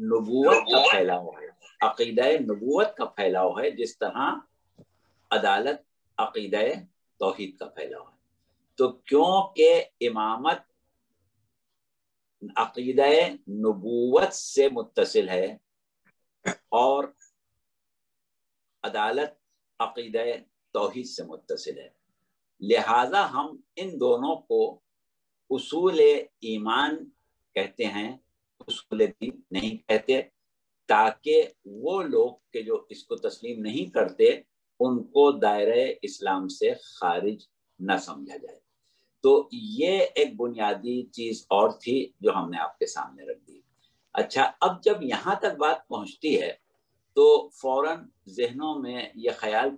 نبوت کا پھیلاؤ ہے، عقیدہ نبوت کا پھیلاؤ ہے، جس طرح عدالت عقیدہ توحید کا پھیلاؤ ہے۔ تو کیونکہ امامت عقیدہ نبوت سے متصل ہے اور عدالت عقیدہ توحید سے متصل ہے، لہذا ہم ان دونوں کو اصول ایمان کہتے ہیں، اصول دین نہیں کہتے، تاکہ وہ لوگ کہ جو اس کو تسلیم نہیں کرتے ان کو دائرہ اسلام سے خارج نہ سمجھا جائے۔ تو یہ ایک بنیادی چیز اور تھی جو ہم نے آپ کے سامنے رکھ دی۔ اچھا، اب جب یہاں تک بات پہنچتی ہے تو فوراً ذہنوں میں یہ خیال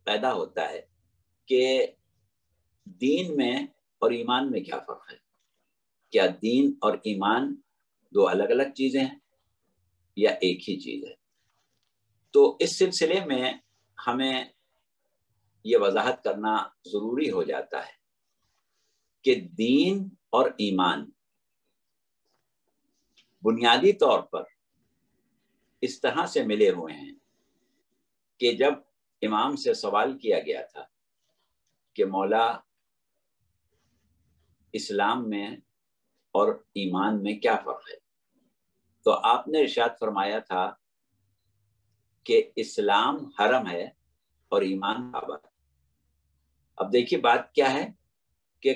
پیدا ہوتا ہے کہ دین میں اور ایمان میں کیا فرق ہے؟ کیا دین اور ایمان دو الگ الگ چیزیں ہیں یا ایک ہی چیز ہے؟ تو اس سلسلے میں ہمیں یہ وضاحت کرنا ضروری ہو جاتا ہے کہ دین اور ایمان بنیادی طور پر اس طرح سے ملے ہوئے ہیں کہ جب امام سے سوال کیا گیا تھا کہ مولا اسلام میں اور ایمان میں کیا فرق ہے، تو آپ نے ارشاد فرمایا تھا کہ اسلام حرم ہے اور ایمان کعبہ ہے۔ اب دیکھیے بات کیا ہے کہ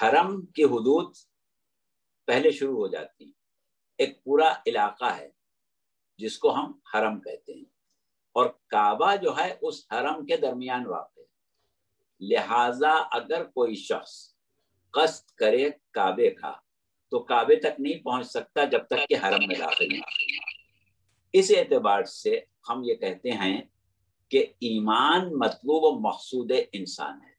حرم کی حدود پہلے شروع ہو جاتی ہیں، ایک پورا علاقہ ہے جس کو ہم حرم کہتے ہیں، اور کعبہ جو ہے اس حرم کے درمیان واقع ہے۔ لہٰذا اگر کوئی شخص قصد کرے کعبے کا تو کعبے تک نہیں پہنچ سکتا جب تک کہ حرم میں داخل نہ ہو۔ اس اعتبار سے ہم یہ کہتے ہیں کہ ایمان مطلوب و مقصود انسان ہے،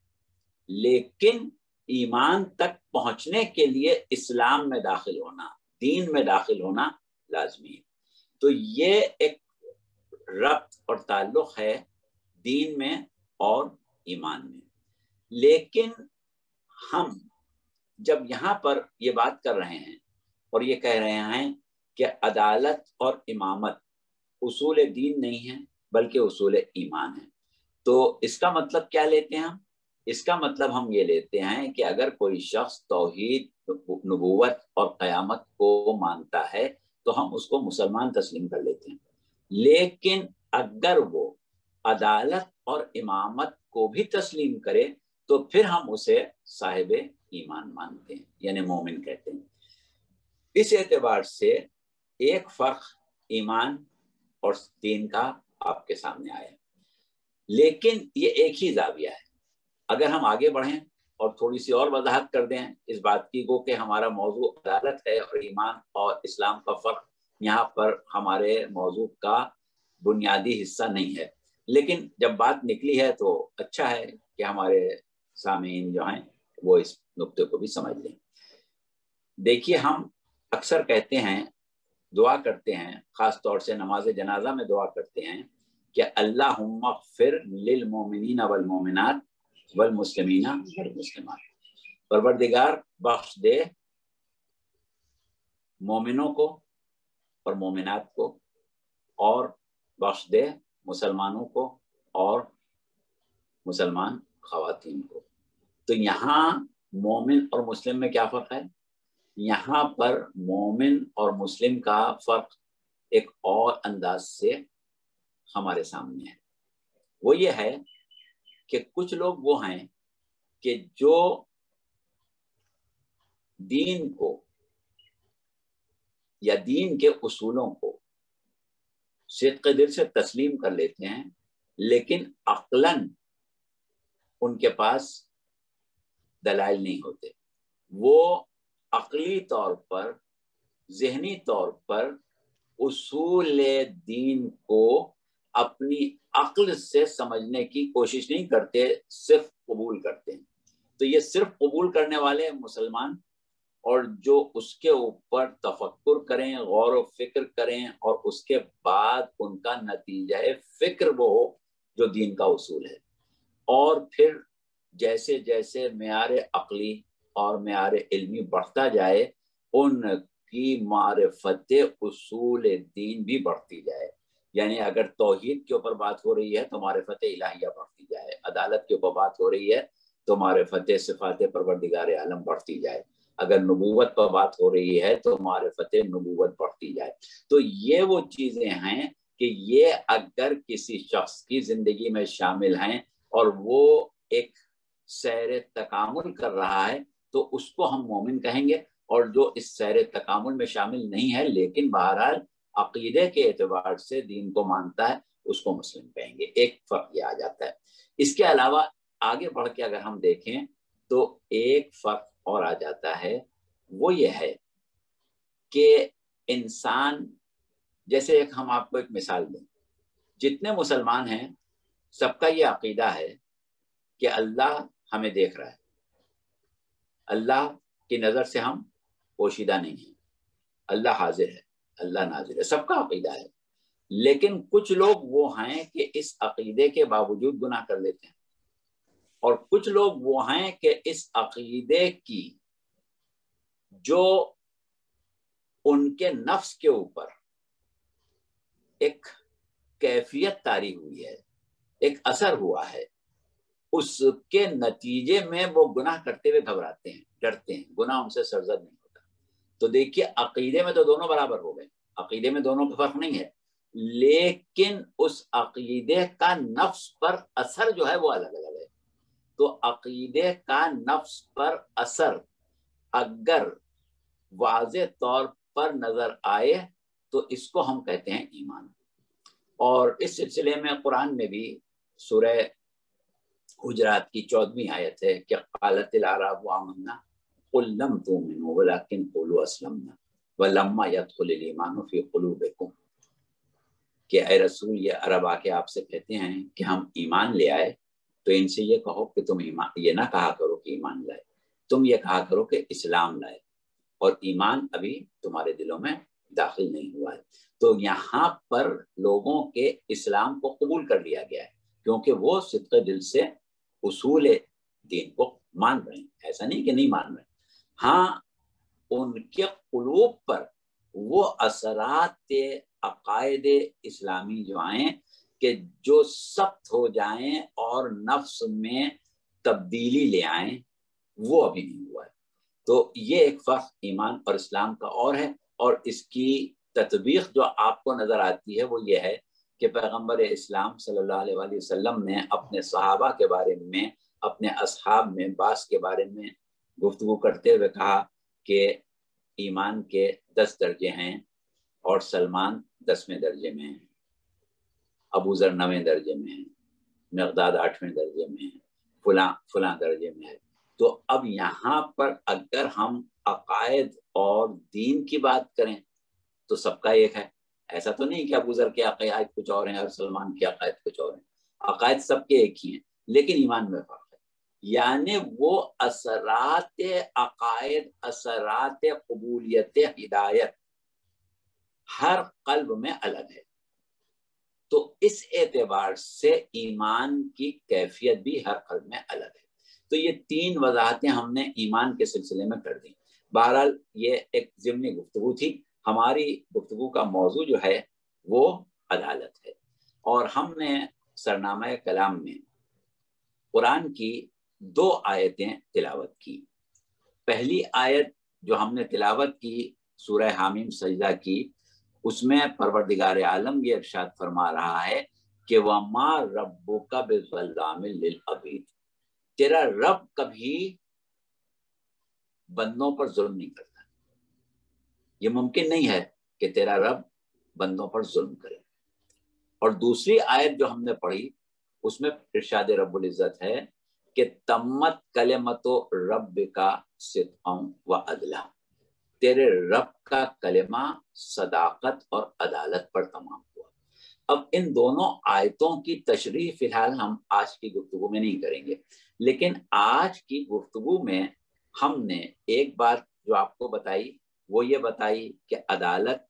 لیکن ایمان تک پہنچنے کے لیے اسلام میں داخل ہونا، دین میں داخل ہونا لازمی ہے۔ تو یہ ایک ربط اور تعلق ہے دین میں اور ایمان میں۔ لیکن ہم جب یہاں پر یہ بات کر رہے ہیں اور یہ کہہ رہے ہیں کہ عدالت اور امامت اصول دین نہیں ہے بلکہ اصول ایمان ہے، تو اس کا مطلب کیا لیتے ہیں ہم؟ اس کا مطلب ہم یہ لیتے ہیں کہ اگر کوئی شخص توحید، نبوت اور قیامت کو مانتا ہے تو ہم اس کو مسلمان تسلیم کر لیتے ہیں، لیکن اگر وہ عدالت اور امامت کو بھی تسلیم کرے تو پھر ہم اسے صاحب ایمان مانتے ہیں، یعنی مومن کہتے ہیں۔ اس اعتبار سے ایک فرق ایمان اور دین کا آپ کے سامنے آیا، لیکن یہ ایک ہی زاویہ ہے۔ اگر ہم آگے بڑھیں اور تھوڑی سی اور وضاحت کر دیں اس بات کی کو کہ ہمارا موضوع عدالت ہے اور ایمان اور اسلام کا فرق یہاں پر ہمارے موضوع کا بنیادی حصہ نہیں ہے، لیکن جب بات نکلی ہے تو اچھا ہے کہ ہمارے سامعین جو ہیں وہ اس نقطے کو بھی سمجھ لیں۔ دیکھیے، ہم اکثر کہتے ہیں، دعا کرتے ہیں، خاص طور سے نماز جنازہ میں دعا کرتے ہیں کہ اللہم اغفر للمؤمنین والمؤمنات والمسلمین والمسلمات، پروردگار بخش دے مومنوں کو اور مومنات کو، اور بخش دے مسلمانوں کو اور مسلمان خواتین کو۔ تو یہاں مومن اور مسلم میں کیا فرق ہے؟ یہاں پر مومن اور مسلم کا فرق ایک اور انداز سے ہمارے سامنے ہے۔ وہ یہ ہے کہ کچھ لوگ وہ ہیں کہ جو دین کو یا دین کے اصولوں کو صدق دل سے تسلیم کر لیتے ہیں، لیکن عقلاً ان کے پاس دلائل نہیں ہوتے۔ وہ عقلی طور پر، ذہنی طور پر اصول دین کو اپنی عقل سے سمجھنے کی کوشش نہیں کرتے، صرف قبول کرتے ہیں۔ تو یہ صرف قبول کرنے والے مسلمان، اور جو اس کے اوپر تفکر کریں، غور و فکر کریں، اور اس کے بعد ان کا نتیجہ فکر وہ ہو جو دین کا اصول ہے، اور پھر جیسے جیسے معیار عقلی اور معیار علمی بڑھتا جائے، ان کی معرفت اصول دین بھی بڑھتی جائے. یعنی اگر توحید کے اوپر بات ہو رہی ہے تو معرفت الہیہ بڑھتی جائے, عدالت کے اوپر بات ہو رہی ہے تو معرفت صفات پروردگار عالم بڑھتی جائے, اگر نبوت پر بات ہو رہی ہے تو معرفت نبوت بڑھتی جائے. تو یہ وہ چیزیں ہیں کہ یہ اگر کسی شخص کی زندگی میں شامل ہیں اور وہ ایک سیر تکامل کر رہا ہے تو اس کو ہم مومن کہیں گے, اور جو اس سیر تکامل میں شامل نہیں ہے لیکن بہرحال عقیدے کے اعتبار سے دین کو مانتا ہے اس کو مسلم کہیں گے. ایک فرق یہ آ جاتا ہے. اس کے علاوہ آگے بڑھ کے اگر ہم دیکھیں تو ایک فرق اور آ جاتا ہے, وہ یہ ہے کہ انسان, جیسے ایک ہم آپ کو ایک مثال دیں, جتنے مسلمان ہیں سب کا یہ عقیدہ ہے کہ اللہ ہمیں دیکھ رہا ہے, اللہ کی نظر سے ہم پوشیدہ نہیں ہیں, اللہ حاضر ہے, اللہ ناظر ہے, سب کا عقیدہ ہے. لیکن کچھ لوگ وہ ہیں کہ اس عقیدے کے باوجود گناہ کر لیتے ہیں, اور کچھ لوگ وہ ہیں کہ اس عقیدے کی جو ان کے نفس کے اوپر ایک کیفیت طاری ہوئی ہے, ایک اثر ہوا ہے, اس کے نتیجے میں وہ گناہ کرتے ہوئے گھبراتے ہیں, ڈرتے ہیں, گناہ ان سے سرزد نہیں ہوتا. تو دیکھیے عقیدے میں تو دونوں برابر ہو گئے, عقیدے میں دونوں کا فرق نہیں ہے, لیکن اس عقیدے کا نفس پر اثر جو ہے وہ الگ الگ ہے. تو عقیدے کا نفس پر اثر اگر واضح طور پر نظر آئے تو اس کو ہم کہتے ہیں ایمان. اور اس سلسلے میں قرآن میں بھی سورہ حجرات کی 14ویں آیت ہے کہ قالت الاعراب آمنا قل لم تؤمنوا ولكن قولوا اسلمنا ولما يدخل الايمان في قلوبكم, کہ اے رسول یہ عرب آ کے آپ سے کہتے ہیں کہ ہم ایمان لے آئے, تو ان سے یہ کہو کہ تم ایمان, یہ نہ کہا کرو کہ ایمان لائے, تم یہ کہا کرو کہ اسلام لائے, اور ایمان ابھی تمہارے دلوں میں داخل نہیں ہوا ہے. تو یہاں پر لوگوں کے اسلام کو قبول کر لیا گیا ہے کیونکہ وہ صدق دل سے اصول دین کو مان رہے ہیں, ایسا نہیں کہ نہیں مان رہے. ہاں ان کے قلوب پر وہ اثرات عقائد اسلامی جو آئیں کہ جو سخت ہو جائیں اور نفس میں تبدیلی لے آئیں, وہ ابھی نہیں ہوا ہے. تو یہ ایک فرق ایمان اور اسلام کا اور ہے, اور اس کی تطبیق جو آپ کو نظر آتی ہے وہ یہ ہے کہ پیغمبر اسلام صلی اللہ علیہ وآلہ وسلم نے اپنے صحابہ کے بارے میں, اپنے اصحاب میں بعض کے بارے میں گفتگو کرتے ہوئے کہا کہ ایمان کے 10 درجے ہیں اور سلمان 10ویں درجے میں ہیں, ابو ذر 9ویں درجے میں ہیں, مقداد 8ویں درجے میں ہیں, فلاں درجے میں ہے. تو اب یہاں پر اگر ہم عقائد اور دین کی بات کریں تو سب کا ایک ہے. ایسا تو نہیں کہ ابو ذر کے عقائد کچھ اور ہیں اور سلمان کے عقائد کچھ اور ہیں, عقائد سب کے ایک ہی ہیں لیکن ایمان میں فرق ہے. یعنی وہ اثرات عقائد, اثرات قبولیت ہدایت ہر قلب میں الگ ہے. تو اس اعتبار سے ایمان کی کیفیت بھی ہر قلب میں الگ ہے. تو یہ 3 وضاحتیں ہم نے ایمان کے سلسلے میں کر دیں. بہرحال یہ ایک ضمنی گفتگو تھی. ہماری گفتگو کا موضوع جو ہے وہ عدالت ہے, اور ہم نے سرنامہ کلام میں قرآن کی 2 آیتیں تلاوت کی. پہلی آیت جو ہم نے تلاوت کی سورہ حامیم سجدہ کی, اس میں پروردگار عالم یہ ارشاد فرما رہا ہے کہ وَمَا رَبُّكَ بِظَلَّامٍ لِّلْعَبِيدِ, تیرا رب کبھی بندوں پر ظلم نہیں کرتا. یہ ممکن نہیں ہے کہ تیرا رب بندوں پر ظلم کرے. اور دوسری آیت جو ہم نے پڑھی اس میں ارشاد رب العزت ہے کہ تمت کلمت ربک صدقا وعدلا, تیرے رب کا کلمہ صداقت اور عدالت پر تمام ہوا. اب ان دونوں آیتوں کی تشریح فی الحال ہم آج کی گفتگو میں نہیں کریں گے, لیکن آج کی گفتگو میں ہم نے ایک بات جو آپ کو بتائی وہ یہ بتائی کہ عدالت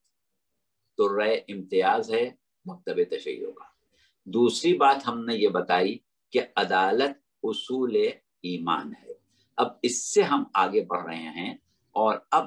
درہ امتیاز ہے مکتب تشیع کا. دوسری بات ہم نے یہ بتائی کہ عدالت اصول ایمان ہے. اب اس سے ہم آگے بڑھ رہے ہیں اور اب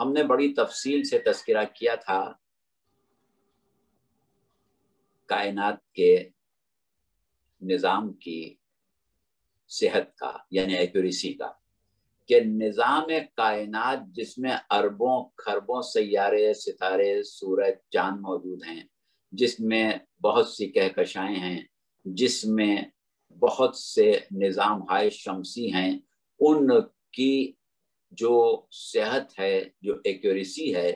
ہم نے بڑی تفصیل سے تذکرہ کیا تھا کائنات کے نظام کی صحت کا، یعنی ایکوریسی کا، کہ نظام کائنات جس میں اربوں خربوں سیارے، ستارے، سورج، چاند موجود ہیں، جس میں بہت سی کہکشائیں ہیں، جس میں بہت سے نظام ہائے شمسی ہیں، ان کی جو صحت ہے، جو ایکوریسی ہے،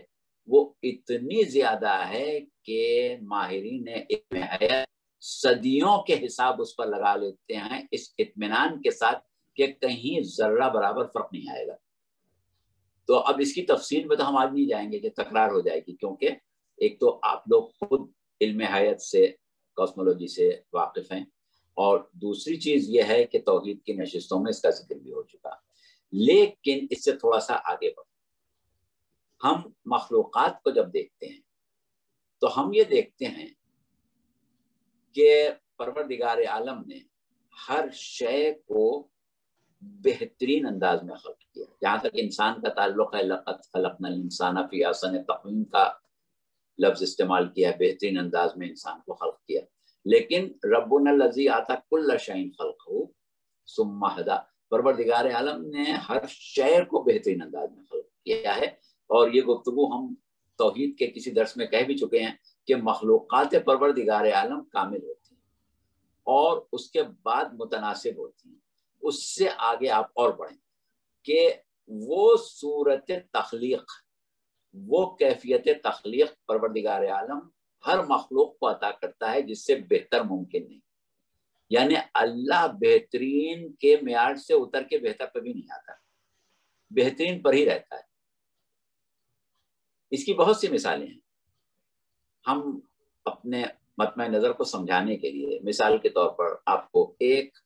وہ اتنی زیادہ ہے کہ ماہرین علم حیات صدیوں کے حساب اس پر لگا لیتے ہیں اس اطمینان کے ساتھ کہ کہیں ذرہ برابر فرق نہیں آئے گا۔ تو اب اس کی تفصیل میں تو ہم آج نہیں جائیں گے کہ تکرار ہو جائے گی، کیونکہ ایک تو آپ لوگ خود علم حیات سے، کاسمولوجی سے واقف ہیں، اور دوسری چیز یہ ہے کہ توحید کی نشستوں میں اس کا ذکر بھی ہو چکا۔ لیکن اس سے تھوڑا سا آگے بڑھ، ہم مخلوقات کو جب دیکھتے ہیں تو ہم یہ دیکھتے ہیں کہ پروردگار عالم نے ہر شے کو بہترین انداز میں خلق کیا۔ جہاں تک انسان کا تعلق ہے، لقد خلقنا الانسان فی احسن تقویم کا لفظ استعمال کیا ہے، بہترین انداز میں انسان کو خلق کیا۔ لیکن ربنا الذی اعطی کل شیء خلقہ ثم ہدی، پروردگار عالم نے ہر شے کو بہترین انداز میں خلق کیا ہے۔ اور یہ گفتگو ہم توحید کے کسی درس میں کہہ بھی چکے ہیں کہ مخلوقات پروردگار عالم کامل ہوتی ہیں اور اس کے بعد متناسب ہوتی ہیں۔ اس سے آگے آپ اور بڑھیں کہ وہ صورت تخلیق، وہ کیفیت تخلیق پروردگار عالم ہر مخلوق کو عطا کرتا ہے جس سے بہتر ممکن نہیں۔ یعنی اللہ بہترین کے معیار سے اتر کے بہتر پہ بھی نہیں آتا، بہترین پر ہی رہتا ہے۔ اس کی بہت سی مثالیں ہیں۔ ہم اپنے مطمع نظر کو سمجھانے کے لیے مثال کے طور پر آپ کو ایک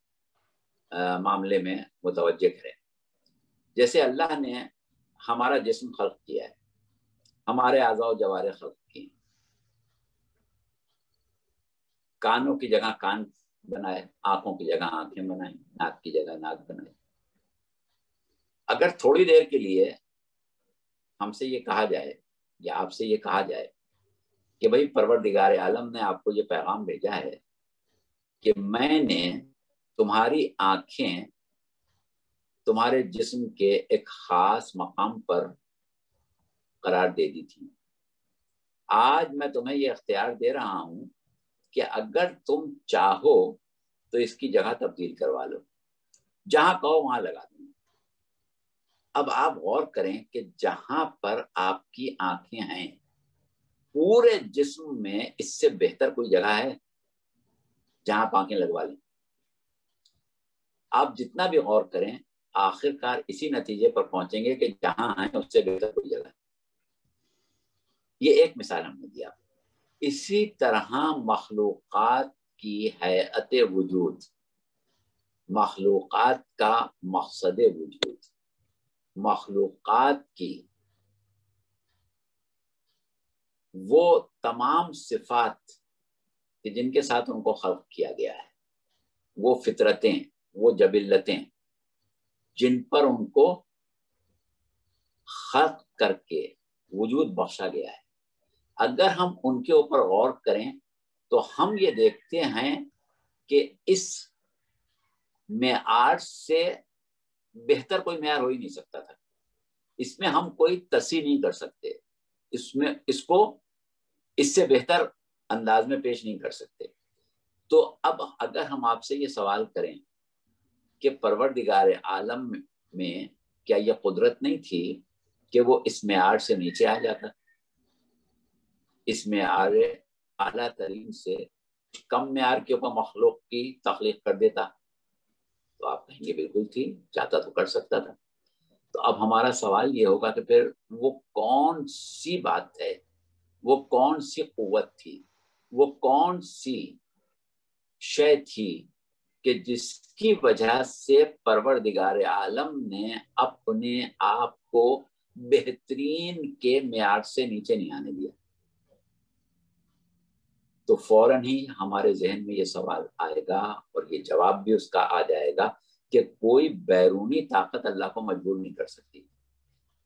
معاملے میں متوجہ کریں۔ جیسے اللہ نے ہمارا جسم خلق کیا ہے، ہمارے اعضاء و جوارح خلق کی، کانوں کی جگہ کان بنائے، آنکھوں کی جگہ آنکھیں بنائیں، ناک کی جگہ ناک بنائے۔ اگر تھوڑی دیر کے لیے ہم سے یہ کہا جائے یا آپ سے یہ کہا جائے کہ بھئی پروردگار عالم نے آپ کو یہ پیغام بھیجا ہے کہ میں نے تمہاری آنکھیں تمہارے جسم کے ایک خاص مقام پر قرار دے دی تھی، آج میں تمہیں یہ اختیار دے رہا ہوں کہ اگر تم چاہو تو اس کی جگہ تبدیل کروا لو، جہاں کہو وہاں لگا دوں۔ اب آپ غور کریں کہ جہاں پر آپ کی آنکھیں ہیں پورے جسم میں اس سے بہتر کوئی جگہ ہے جہاں آپ آنکھیں لگوا لیں؟ آپ جتنا بھی غور کریں آخر کار اسی نتیجے پر پہنچیں گے کہ جہاں ہیں اس سے بہتر کوئی جگہ ہے۔ یہ ایک مثال ہم نے دیا۔ اسی طرح مخلوقات کی حیات وجود، مخلوقات کا مقصد وجود، مخلوقات کی وہ تمام صفات کہ جن کے ساتھ ان کو خلق کیا گیا ہے، وہ فطرتیں، وہ جبلتیں جن پر ان کو خلق کر کے وجود بخشا گیا ہے، اگر ہم ان کے اوپر غور کریں تو ہم یہ دیکھتے ہیں کہ اس معیار سے بہتر کوئی معیار ہو ہی نہیں سکتا تھا۔ اس میں ہم کوئی تصحیح نہیں کر سکتے، اس کو اس سے بہتر انداز میں پیش نہیں کر سکتے۔ تو اب اگر ہم آپ سے یہ سوال کریں کہ پروردگار عالم میں کیا یہ قدرت نہیں تھی کہ وہ اس معیار سے نیچے آ جاتا، اس معیار اعلیٰ ترین سے کم معیار کے اوپر مخلوق کی تخلیق کر دیتا؟ تو آپ کہیں گے بالکل تھی، چاہتا تو کر سکتا تھا۔ تو اب ہمارا سوال یہ ہوگا کہ پھر وہ کون سی بات ہے، وہ کون سی قوت تھی، وہ کون سی شے تھی کہ جس کی وجہ سے پروردگار عالم نے اپنے آپ کو بہترین کے معیار سے نیچے نہیں آنے دیا؟ تو فوراً ہی ہمارے ذہن میں یہ سوال آئے گا اور یہ جواب بھی اس کا آ جائے گا کہ کوئی بیرونی طاقت اللہ کو مجبور نہیں کر سکتی۔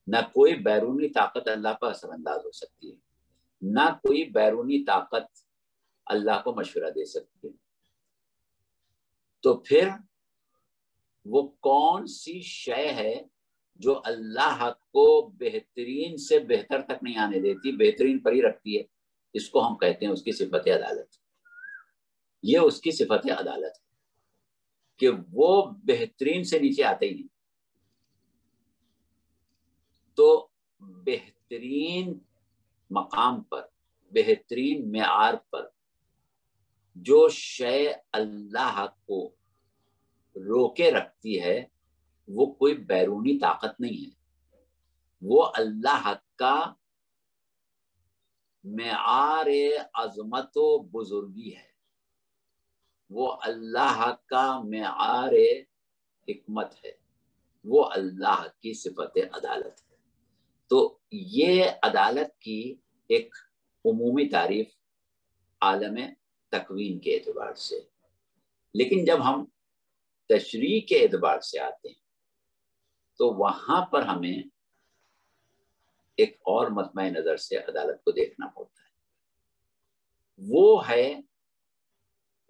نہ کوئی بیرونی طاقت اللہ پر اثر انداز ہو سکتی ہے، نہ کوئی بیرونی طاقت اللہ کو مشورہ دے سکتی ہے. تو پھر وہ کون سی شے ہے جو اللہ کو بہترین سے بہتر تک نہیں آنے دیتی، بہترین پر ہی رکھتی ہے؟ اس کو ہم کہتے ہیں اس کی صفت عدالت. یہ اس کی صفت عدالت ہے کہ وہ بہترین سے نیچے آتے ہی نہیں. تو بہترین مقام پر، بہترین معیار پر جو شے اللہ کو روکے رکھتی ہے وہ کوئی بیرونی طاقت نہیں ہے، وہ اللہ کا معیار عظمت و بزرگی ہے، وہ اللہ کا معیار حکمت ہے، وہ اللہ کی صفت عدالت ہے. تو یہ عدالت کی ایک عمومی تعریف عالم تکوین کے اعتبار سے. لیکن جب ہم تشریع کے اعتبار سے آتے ہیں تو وہاں پر ہمیں ایک اور مطمع نظر سے عدالت کو دیکھنا ہوتا ہے. وہ ہے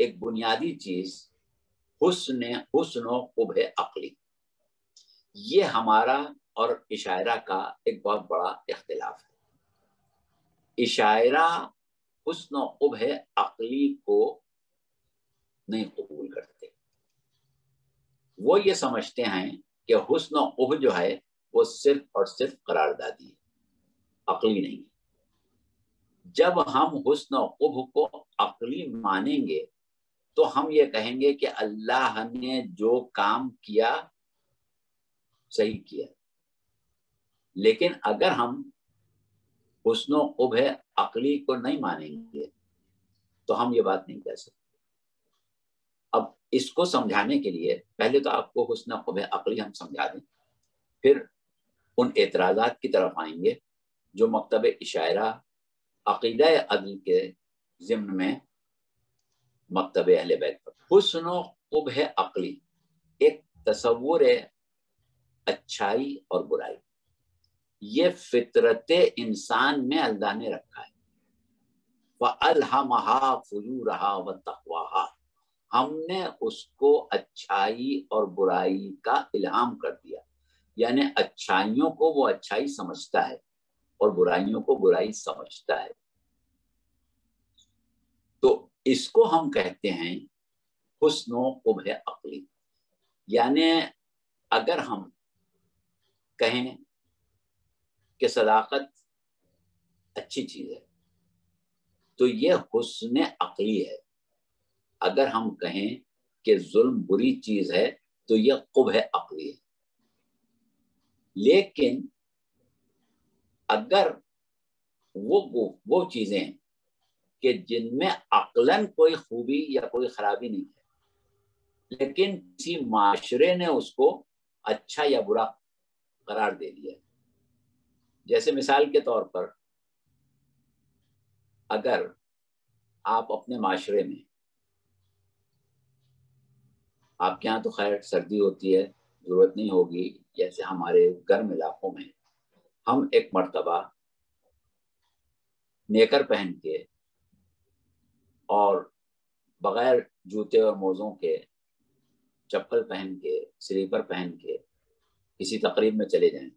ایک بنیادی چیز حسن و قبح عقلی. یہ ہمارا اور عشاعرہ کا ایک بہت بڑا اختلاف ہے. عشاعرہ حسن و قبح عقلی کو نہیں قبول کرتے. وہ یہ سمجھتے ہیں کہ حسن و قبح جو ہے وہ صرف اور صرف قراردادی ہے، عقلی نہیں. جب ہم حسن و قبح کو عقلی مانیں گے تو ہم یہ کہیں گے کہ اللہ نے جو کام کیا صحیح کیا. لیکن اگر ہم حسن و قبح عقلی کو نہیں مانیں گے تو ہم یہ بات نہیں کہہ سکتے. اب اس کو سمجھانے کے لیے پہلے تو آپ کو حسن و قبح عقلی ہم سمجھا دیں، پھر ان اعتراضات کی طرف آئیں گے جو مکتب عشاعرہ عقیدہ عدل کے ضمن میں مکتب اہل بیت پر. حسن و قبح عقلی ایک تصور اچھائی اور برائی، یہ فطرت انسان میں اللہ نے رکھا ہے. وَأَلْهَمَهَا فُجُورَهَا وَتَقْوَاهَا، ہم نے اس کو اچھائی اور برائی کا الہام کر دیا. یعنی اچھائیوں کو وہ اچھائی سمجھتا ہے اور برائیوں کو برائی سمجھتا ہے. تو اس کو ہم کہتے ہیں حسن و قبح عقلی. یعنی اگر ہم کہیں کہ صداقت اچھی چیز ہے تو یہ حسن عقلی ہے. اگر ہم کہیں کہ ظلم بری چیز ہے تو یہ قبح عقلی ہے. لیکن اگر وہ چیزیں کہ جن میں عقلاً کوئی خوبی یا کوئی خرابی نہیں ہے لیکن کسی معاشرے نے اس کو اچھا یا برا قرار دے دیا، جیسے مثال کے طور پر اگر آپ اپنے معاشرے میں، آپ کے یہاں تو خیر سردی ہوتی ہے، ضرورت نہیں ہوگی، جیسے ہمارے گرم علاقوں میں ہم ایک مرتبہ نیکر پہن کے اور بغیر جوتے اور موزوں کے، چپل پہن کے، سلیپر پہن کے کسی تقریب میں چلے جائیں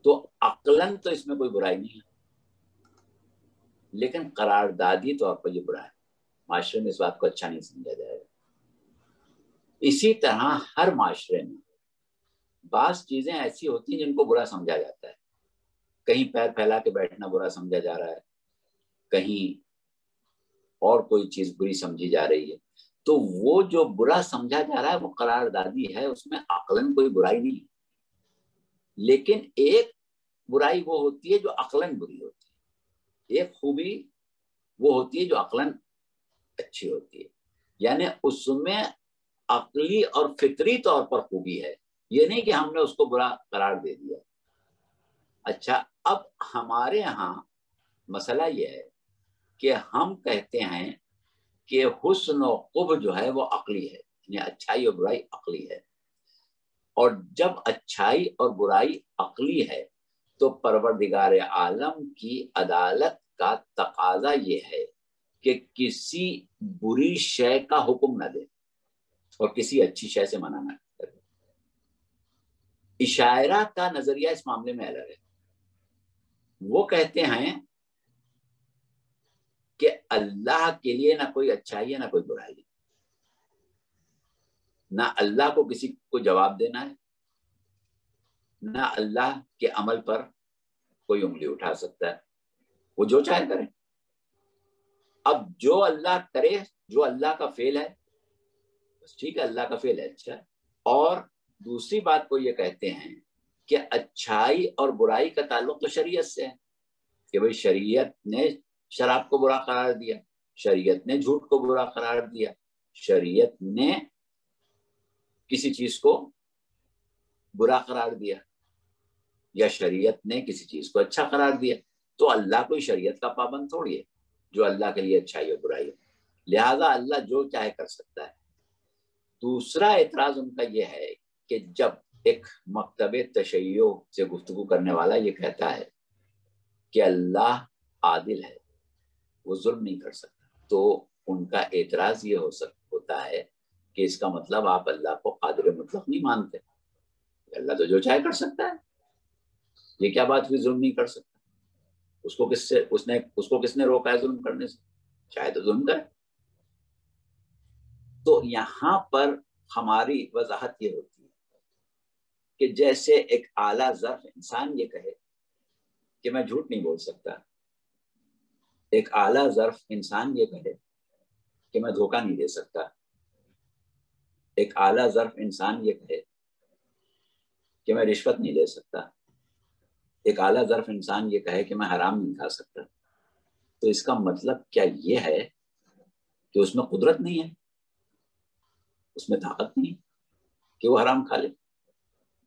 تو عقلاً تو اس میں کوئی برائی نہیں ہے، لیکن قراردادی طور پر یہ برا ہے. معاشرے میں اس بات کو اچھا نہیں سمجھا جائے گا. اسی طرح ہر معاشرے میں بعض چیزیں ایسی ہوتی ہیں جن کو برا سمجھا جاتا ہے. کہیں پیر پھیلا کے بیٹھنا برا سمجھا جا رہا ہے، کہیں اور کوئی چیز بری سمجھی جا رہی ہے. تو وہ جو برا سمجھا جا رہا ہے وہ قراردادی ہے، اس میں عقلاً کوئی برائی نہیں. لیکن ایک برائی وہ ہوتی ہے جو عقلاً بری ہوتی ہے، ایک خوبی وہ ہوتی ہے جو عقلاً اچھی ہوتی ہے. یعنی اس میں عقلی اور فطری طور پر خوبی ہے، یہ نہیں کہ ہم نے اس کو برا قرار دے دیا. اچھا، اب ہمارے ہاں مسئلہ یہ ہے کہ ہم کہتے ہیں کہ حسن و قبح جو ہے وہ عقلی ہے، یعنی اچھائی اور برائی عقلی ہے. اور جب اچھائی اور برائی عقلی ہے تو پروردگار عالم کی عدالت کا تقاضا یہ ہے کہ کسی بری شے کا حکم نہ دے اور کسی اچھی شے سے منع نہ کرے۔ اشاعرہ کا نظریہ اس معاملے میں الگ ہے۔ وہ کہتے ہیں کہ اللہ کے لیے نہ کوئی اچھائی ہے نہ کوئی برائی ہے، نہ اللہ کو کسی کو جواب دینا ہے، نہ اللہ کے عمل پر کوئی انگلی اٹھا سکتا ہے، وہ جو چاہے کرے۔ اب جو اللہ کرے، جو اللہ کا فعل ہے بس ٹھیک ہے، اللہ کا فعل ہے، اچھا ہے۔ اور دوسری بات کو یہ کہتے ہیں کہ اچھائی اور برائی کا تعلق تو شریعت سے ہے کہ بھئی شریعت نے شراب کو برا قرار دیا، شریعت نے جھوٹ کو برا قرار دیا، شریعت نے کسی چیز کو برا قرار دیا یا شریعت نے کسی چیز کو اچھا قرار دیا، تو اللہ کوئی شریعت کا پابند تھوڑی ہے جو اللہ کے لیے اچھائی اور برائی ہے، لہذا اللہ جو چاہے کر سکتا ہے۔ دوسرا اعتراض ان کا یہ ہے کہ جب ایک مکتب تشیع سے گفتگو کرنے والا یہ کہتا ہے کہ اللہ عادل ہے، وہ ظلم نہیں کر سکتا، تو ان کا اعتراض یہ ہوتا ہے کہ اس کا مطلب آپ اللہ کو قادر مطلق نہیں مانتے، اللہ تو جو چاہے کر سکتا ہے، یہ کیا بات ہوئی ظلم نہیں کر سکتا؟ اس کو کس نے روکا ہے ظلم کرنے سے؟ چاہے تو ظلم کرے۔ تو یہاں پر ہماری وضاحت یہ ہوتی ہے کہ جیسے ایک اعلیٰ ظرف انسان یہ کہے کہ میں جھوٹ نہیں بول سکتا، ایک اعلیٰ ظرف انسان یہ کہے کہ میں دھوکہ نہیں دے سکتا، ایک اعلیٰ ظرف انسان یہ کہے کہ میں رشوت نہیں دے سکتا، ایک اعلیٰ ظرف انسان یہ کہے کہ میں حرام نہیں کھا سکتا، تو اس کا مطلب کیا یہ ہے کہ اس میں قدرت نہیں ہے، اس میں طاقت نہیں کہ وہ حرام کھا لے،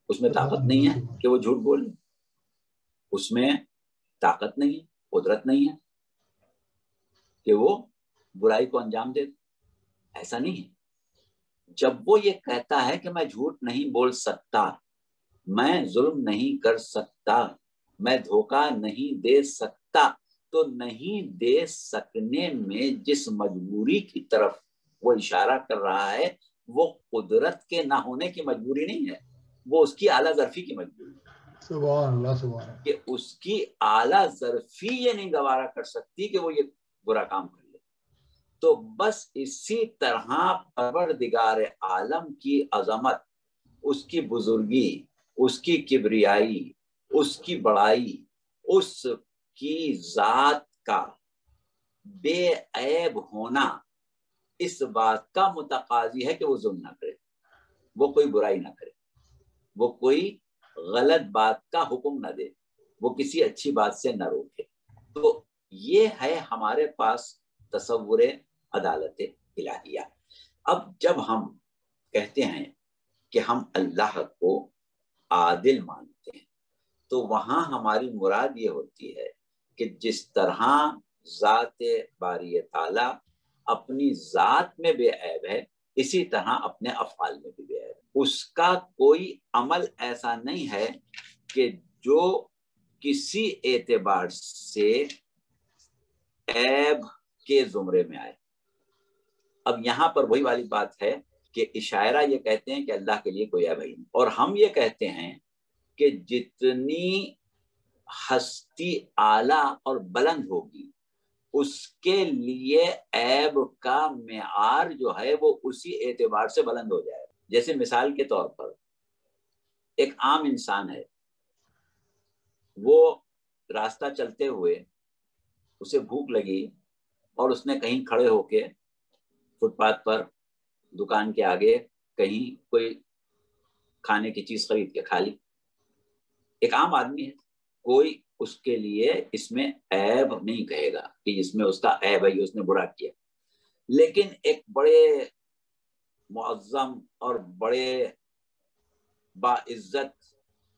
اس میں طاقت نہیں ہے کہ وہ جھوٹ بولے، اس میں طاقت نہیں ہے، قدرت نہیں ہے کہ وہ برائی کو انجام دے؟ ایسا نہیں ہے۔ جب وہ یہ کہتا ہے کہ میں جھوٹ نہیں بول سکتا، میں ظلم نہیں کر سکتا، میں دھوکہ نہیں دے سکتا، تو نہیں دے سکنے میں جس مجبوری کی طرف وہ اشارہ کر رہا ہے وہ قدرت کے نہ ہونے کی مجبوری نہیں ہے، وہ اس کی اعلیٰ ظرفی کی مجبوری ہے۔ سبحان اللہ، سبحان اللہ، کہ اس کی اعلیٰ ظرفی یہ نہیں گوارا کر سکتی کہ وہ یہ برا کام کر لے۔ تو بس اسی طرح پروردگار عالم کی عظمت، اس کی بزرگی، اس کی کبریائی، اس کی بڑائی، اس کی ذات کا بے عیب ہونا اس بات کا متقاضی ہے کہ وہ ظلم نہ کرے، وہ کوئی برائی نہ کرے، وہ کوئی غلط بات کا حکم نہ دے، وہ کسی اچھی بات سے نہ روکے۔ تو یہ ہے ہمارے پاس تصور عدالت الہیہ۔ اب جب ہم کہتے ہیں کہ ہم اللہ کو عادل مانتے ہیں تو وہاں ہماری مراد یہ ہوتی ہے کہ جس طرح ذات باری تعالیٰ اپنی ذات میں بے عیب ہے، اسی طرح اپنے افعال میں بھی بے عیب ہے۔ اس کا کوئی عمل ایسا نہیں ہے کہ جو کسی اعتبار سے عیب کے زمرے میں آئے۔ اب یہاں پر وہی والی بات ہے کہ اشاعرہ یہ کہتے ہیں کہ اللہ کے لیے کوئی عیب نہیں، اور ہم یہ کہتے ہیں کہ جتنی ہستی اعلیٰ اور بلند ہوگی اس کے لیے عیب کا معیار جو ہے وہ اسی اعتبار سے بلند ہو جائے۔ جیسے مثال کے طور پر ایک عام انسان ہے، وہ راستہ چلتے ہوئے اسے بھوک لگی اور اس نے کہیں کھڑے ہو کے فٹ پاتھ پر دکان کے آگے کہیں کوئی کھانے کی چیز خرید کے کھا لی۔ ایک عام آدمی ہے، کوئی اس کے لیے اس میں عیب نہیں کہے گا کہ اس میں اس کا عیب ہے، اس نے برا کیا۔ لیکن ایک بڑے معظم اور بڑے باعزت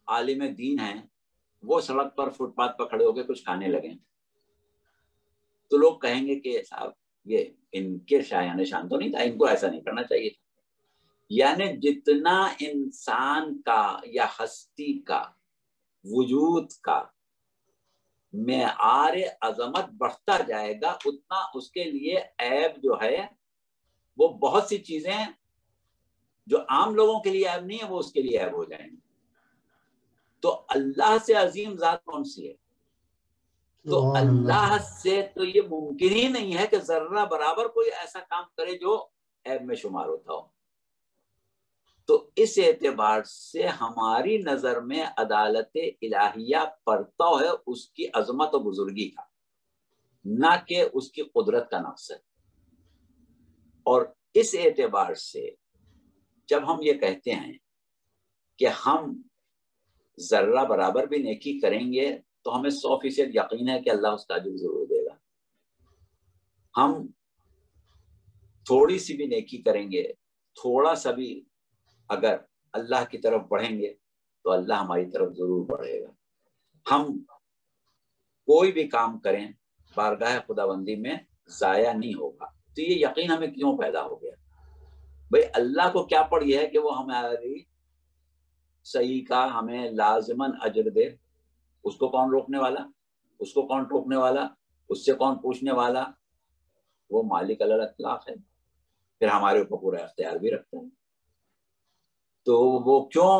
عالم دین ہیں، وہ سڑک پر فٹ پاتھ پر کھڑے ہو کے کچھ کھانے لگے، تو لوگ کہیں گے کہ صاحب یہ ان کے شایان شان تو نہیں تھا، ان کو ایسا نہیں کرنا چاہیے، یعنی جتنا انسان کا یا ہستی کا وجود کا معیار عظمت بڑھتا جائے گا اتنا اس کے لیے عیب جو ہے وہ بہت سی چیزیں جو عام لوگوں کے لیے عیب نہیں ہے وہ اس کے لیے عیب ہو جائیں گے. تو اللہ سے عظیم ذات کون سی ہے؟ تو اللہ سے تو یہ ممکن ہی نہیں ہے کہ ذرہ برابر کوئی ایسا کام کرے جو عیب میں شمار ہوتا ہو. تو اس اعتبار سے ہماری نظر میں عدالت الہیہ پرتو ہے اس کی عظمت و بزرگی کا، نہ کہ اس کی قدرت کا نقص ہے. اور اس اعتبار سے جب ہم یہ کہتے ہیں کہ ہم ذرہ برابر بھی نیکی کریں گے تو ہمیں 100% یقین ہے کہ اللہ اس کا اجر ضرور دے گا. ہم تھوڑی سی بھی نیکی کریں گے، تھوڑا سا بھی اگر اللہ کی طرف بڑھیں گے تو اللہ ہماری طرف ضرور بڑھے گا. ہم کوئی بھی کام کریں بارگاہ خداوندی میں ضائع نہیں ہوگا. تو یہ یقین ہمیں کیوں پیدا ہو گیا؟ بھئی اللہ کو کیا پڑ یہ ہے کہ وہ ہماری صحیح کا ہمیں لازماً اجر دے. اس کو کون روکنے والا، اس کو کون ٹوکنے والا، اس سے کون پوچھنے والا؟ وہ مالک الاطلاق ہے، پھر ہمارے اوپر پورا اختیار بھی رکھتا ہے. تو وہ کیوں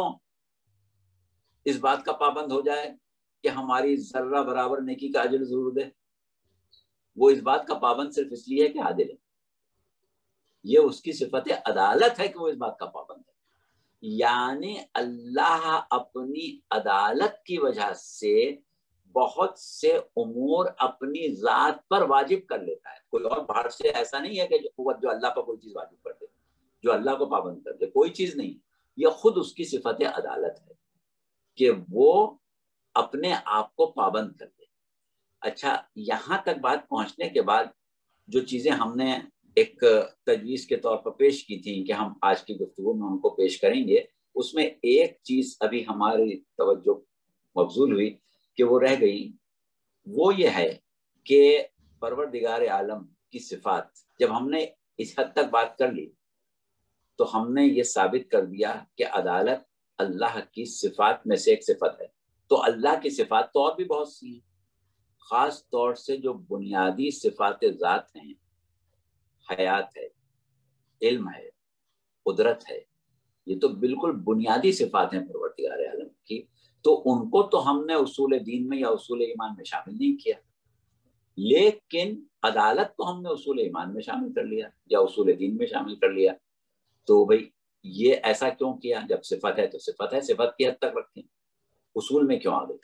اس بات کا پابند ہو جائے کہ ہماری ذرہ برابر نیکی کا اجر ضرور دے؟ وہ اس بات کا پابند صرف اس لیے کہ عادل ہے. یہ اس کی صفت عدالت ہے کہ وہ اس بات کا پابند ہے. یعنی اللہ اپنی عدالت کی وجہ سے بہت سے امور اپنی ذات پر واجب کر لیتا ہے. کوئی اور باہر سے ایسا نہیں ہے کہ قوت جو اللہ پر کوئی چیز واجب کر دے، جو اللہ کو پابند کر دے، کوئی چیز نہیں. یہ خود اس کی صفت عدالت ہے کہ وہ اپنے آپ کو پابند کر دے. اچھا، یہاں تک بات پہنچنے کے بعد جو چیزیں ہم نے ایک تجویز کے طور پر پیش کی تھی کہ ہم آج کی گفتگو میں ان کو پیش کریں گے، اس میں ایک چیز ابھی ہماری توجہ مبذول ہوئی کہ وہ رہ گئی. وہ یہ ہے کہ پروردگار عالم کی صفات جب ہم نے اس حد تک بات کر لی تو ہم نے یہ ثابت کر دیا کہ عدالت اللہ کی صفات میں سے ایک صفت ہے. تو اللہ کی صفات تو اور بھی بہت سی ہیں، خاص طور سے جو بنیادی صفات ذات ہیں، حیات ہے، علم ہے، قدرت ہے، یہ تو بالکل بنیادی صفات ہیں پروردگار عالم کی. تو ان کو تو ہم نے اصول دین میں یا اصول ایمان میں شامل نہیں کیا، لیکن عدالت کو ہم نے اصول ایمان میں شامل کر لیا یا اصول دین میں شامل کر لیا. تو بھئی یہ ایسا کیوں کیا؟ جب صفت ہے تو صفت ہے، صفت کی حد تک رکھیں. اصول میں کیوں آ گئی؟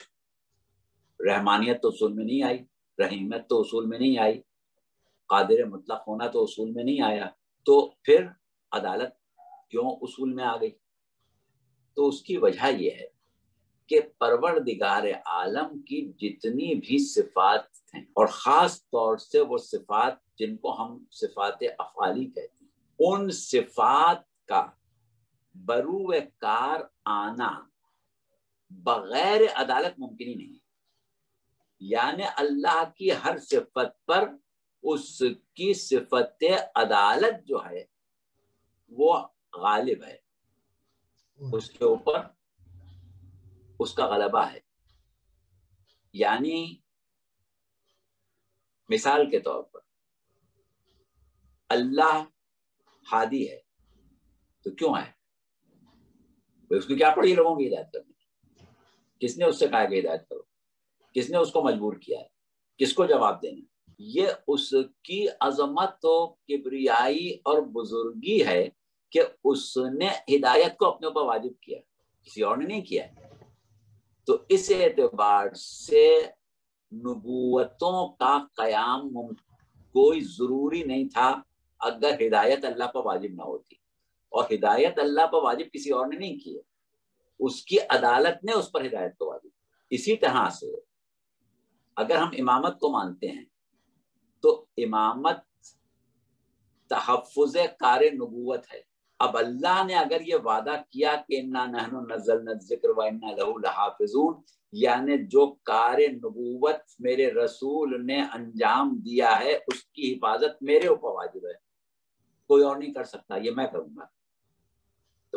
رحمانیت تو اصول میں نہیں آئی، رحیمیت تو اصول میں نہیں آئی، قادر مطلق ہونا تو اصول میں نہیں آیا. تو پھر عدالت کیوں اصول میں آ گئی؟ تو اس کی وجہ یہ ہے کہ پروردگار عالم کی جتنی بھی صفات ہیں، اور خاص طور سے وہ صفات جن کو ہم صفات افعالی کہتے ہیں، ان صفات کا بروئے کار آنا بغیر عدالت ممکن ہی نہیں. یعنی اللہ کی ہر صفت پر اس کی صفت عدالت جو ہے وہ غالب ہے، اس کے اوپر اس کا غلبہ ہے. یعنی مثال کے طور پر اللہ ہادی ہے تو کیوں ہے؟ اس کو کیا پڑی لوگوں کی ہدایت کرنے؟ کس نے اس سے کہا کہ ہدایت کرو؟ کس نے اس کو مجبور کیا ہے؟ کس کو جواب دینا؟ یہ اس کی عظمت و کبریائی اور بزرگی ہے کہ اس نے ہدایت کو اپنے اوپر واجب کیا، کسی اور نے نہیں کیا. تو اس اعتبار سے نبوتوں کا قیام کوئی ضروری نہیں تھا اگر ہدایت اللہ پر واجب نہ ہوتی، اور ہدایت اللہ پر واجب کسی اور نے نہیں کی ہے، اس کی عدالت نے اس پر ہدایت کو واجب. اسی طرح سے اگر ہم امامت کو مانتے ہیں تو امامت تحفظ کار نبوت ہے. اب اللہ نے اگر یہ وعدہ کیا کہ انا نحن نزلنا الذکر وانا لہ لحافظون، یعنی جو کار نبوت میرے رسول نے انجام دیا ہے اس کی حفاظت میرے اوپر واجب ہے، کوئی اور نہیں کر سکتا، یہ میں کروں گا.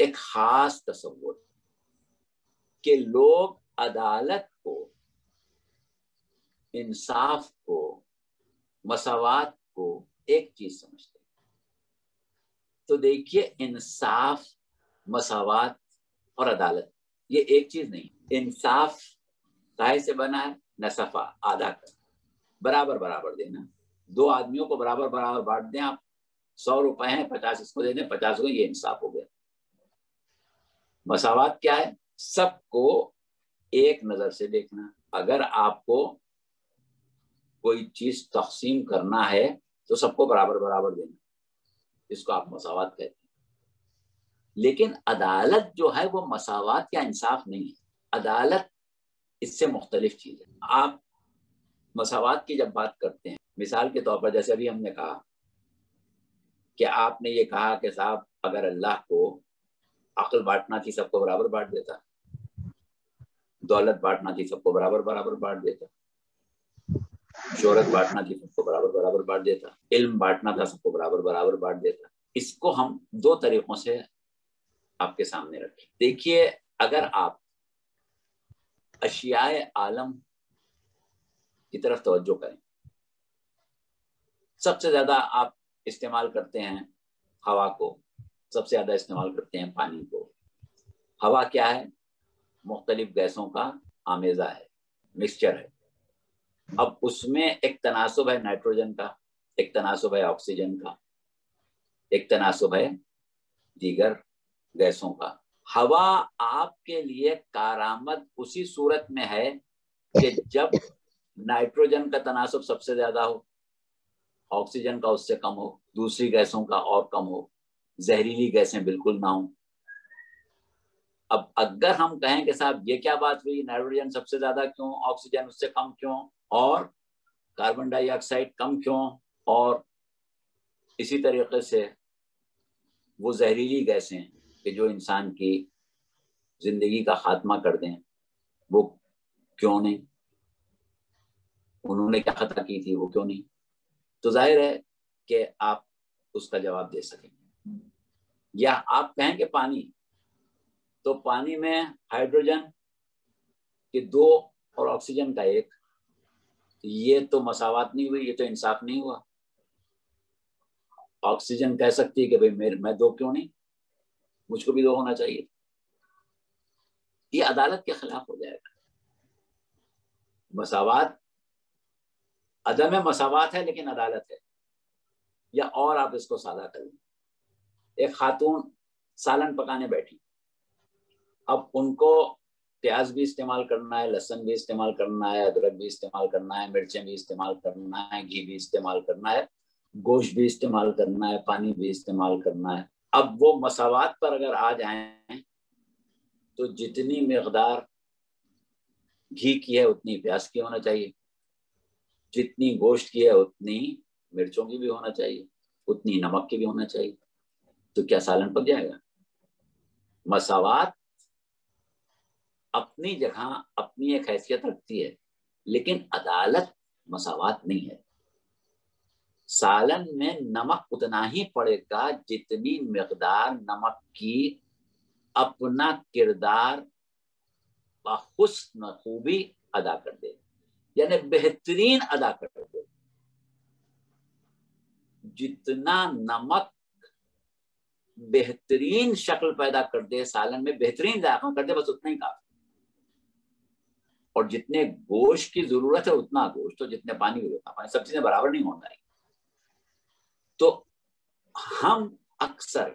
ایک خاص تصور کہ لوگ عدالت کو، انصاف کو، مساوات کو ایک چیز سمجھتے ہیں. تو دیکھیے انصاف، مساوات اور عدالت یہ ایک چیز نہیں. انصاف کائے سے بنا ہے؟ نصفہ، آدھا کر، برابر برابر دینا. دو آدمیوں کو برابر برابر بانٹ دیں آپ. 100 روپے ہیں، 50 اس کو دے دیں، 50 کو. یہ انصاف ہو گیا. مساوات کیا ہے؟ سب کو ایک نظر سے دیکھنا. اگر آپ کو کوئی چیز تقسیم کرنا ہے تو سب کو برابر برابر دینا. اس کو آپ مساوات کہتے ہیں. لیکن عدالت جو ہے وہ مساوات یا انصاف نہیں ہے. عدالت اس سے مختلف چیز ہے. آپ مساوات کی جب بات کرتے ہیں، مثال کے طور پر جیسے ابھی ہم نے کہا کہ آپ نے یہ کہا کہ صاحب اگر اللہ کو عقل بانٹنا تھی سب کو برابر بانٹ دیتا، دولت بانٹنا تھی سب کو برابر برابر بانٹ دیتا، شہرت بانٹنا تھی سب کو برابر برابر بانٹ دیتا، علم بانٹنا تھا سب کو برابر برابر بانٹ دیتا. اس کو ہم دو طریقوں سے آپ کے سامنے رکھیں. دیکھیے اگر آپ اشیاء عالم کی طرف توجہ کریں، سب سے زیادہ آپ استعمال کرتے ہیں ہوا کو، سب سے زیادہ استعمال کرتے ہیں پانی کو. ہوا کیا ہے؟ مختلف گیسوں کا آمیزہ ہے، مکسچر ہے. اب اس میں ایک تناسب ہے نائٹروجن کا، ایک تناسب ہے آکسیجن کا، ایک تناسب ہے دیگر گیسوں کا. ہوا آپ کے لیے کارآمد اسی صورت میں ہے کہ جب نائٹروجن کا تناسب سب سے زیادہ ہو، آکسیجن کا اس سے کم ہو، دوسری گیسوں کا اور کم ہو، زہریلی گیسیں بالکل نہ ہوں. اب اگر ہم کہیں کہ صاحب یہ کیا بات ہوئی، نائٹروجن سب سے زیادہ کیوں، آکسیجن اس سے کم کیوں، اور کاربن ڈائی آکسائڈ کم کیوں، اور اسی طریقے سے وہ زہریلی گیسیں کہ جو انسان کی زندگی کا خاتمہ کر دیں وہ کیوں نہیں، انہوں نے کیا خطا کی تھی وہ کیوں نہیں. تو ظاہر ہے کہ آپ اس کا جواب دے سکیں گے. یا آپ کہیں کہ پانی، تو پانی میں ہائیڈروجن کے 2 اور آکسیجن کا 1، یہ تو مساوات نہیں ہوئی، یہ تو انصاف نہیں ہوا. آکسیجن کہہ سکتی ہے کہ بھئی میں 2 کیوں نہیں، مجھ کو بھی 2 ہونا چاہیے. یہ عدالت کے خلاف ہو جائے گا. مساوات، عدم مساوات ہے لیکن عدالت ہے. یا اور آپ اس کو سادہ کریں، ایک خاتون سالن پکانے بیٹھی، اب ان کو پیاز بھی استعمال کرنا ہے، لہسن بھی استعمال کرنا ہے، ادرک بھی استعمال کرنا ہے، مرچیں بھی استعمال کرنا ہے، گھی بھی استعمال کرنا ہے، گوشت بھی استعمال کرنا ہے، پانی بھی استعمال کرنا ہے. اب وہ مساوات پر اگر آ جائیں تو جتنی مقدار گھی کی ہے اتنی پیاز کی ہونا چاہیے، جتنی گوشت کی ہے اتنی مرچوں کی بھی ہونا چاہیے، اتنی نمک کی بھی ہونا چاہیے. تو کیا سالن پک جائے گا؟ مساوات اپنی جگہ اپنی ایک حیثیت رکھتی ہے، لیکن عدالت مساوات نہیں ہے. سالن میں نمک اتنا ہی پڑے گا جتنی مقدار نمک کی اپنا کردار بحسن خوبی ادا کر دے، یعنی بہترین ادا کر دے. جتنا نمک بہترین شکل پیدا کر دے، سالن میں بہترین ذائقہ کر دے، بس اتنا ہی کافی. اور جتنے گوشت کی ضرورت ہے اتنا گوشت، اور جتنے پانی کی ضرورت ہے پانی، سب چیزیں برابر نہیں ہونا ہے. تو ہم اکثر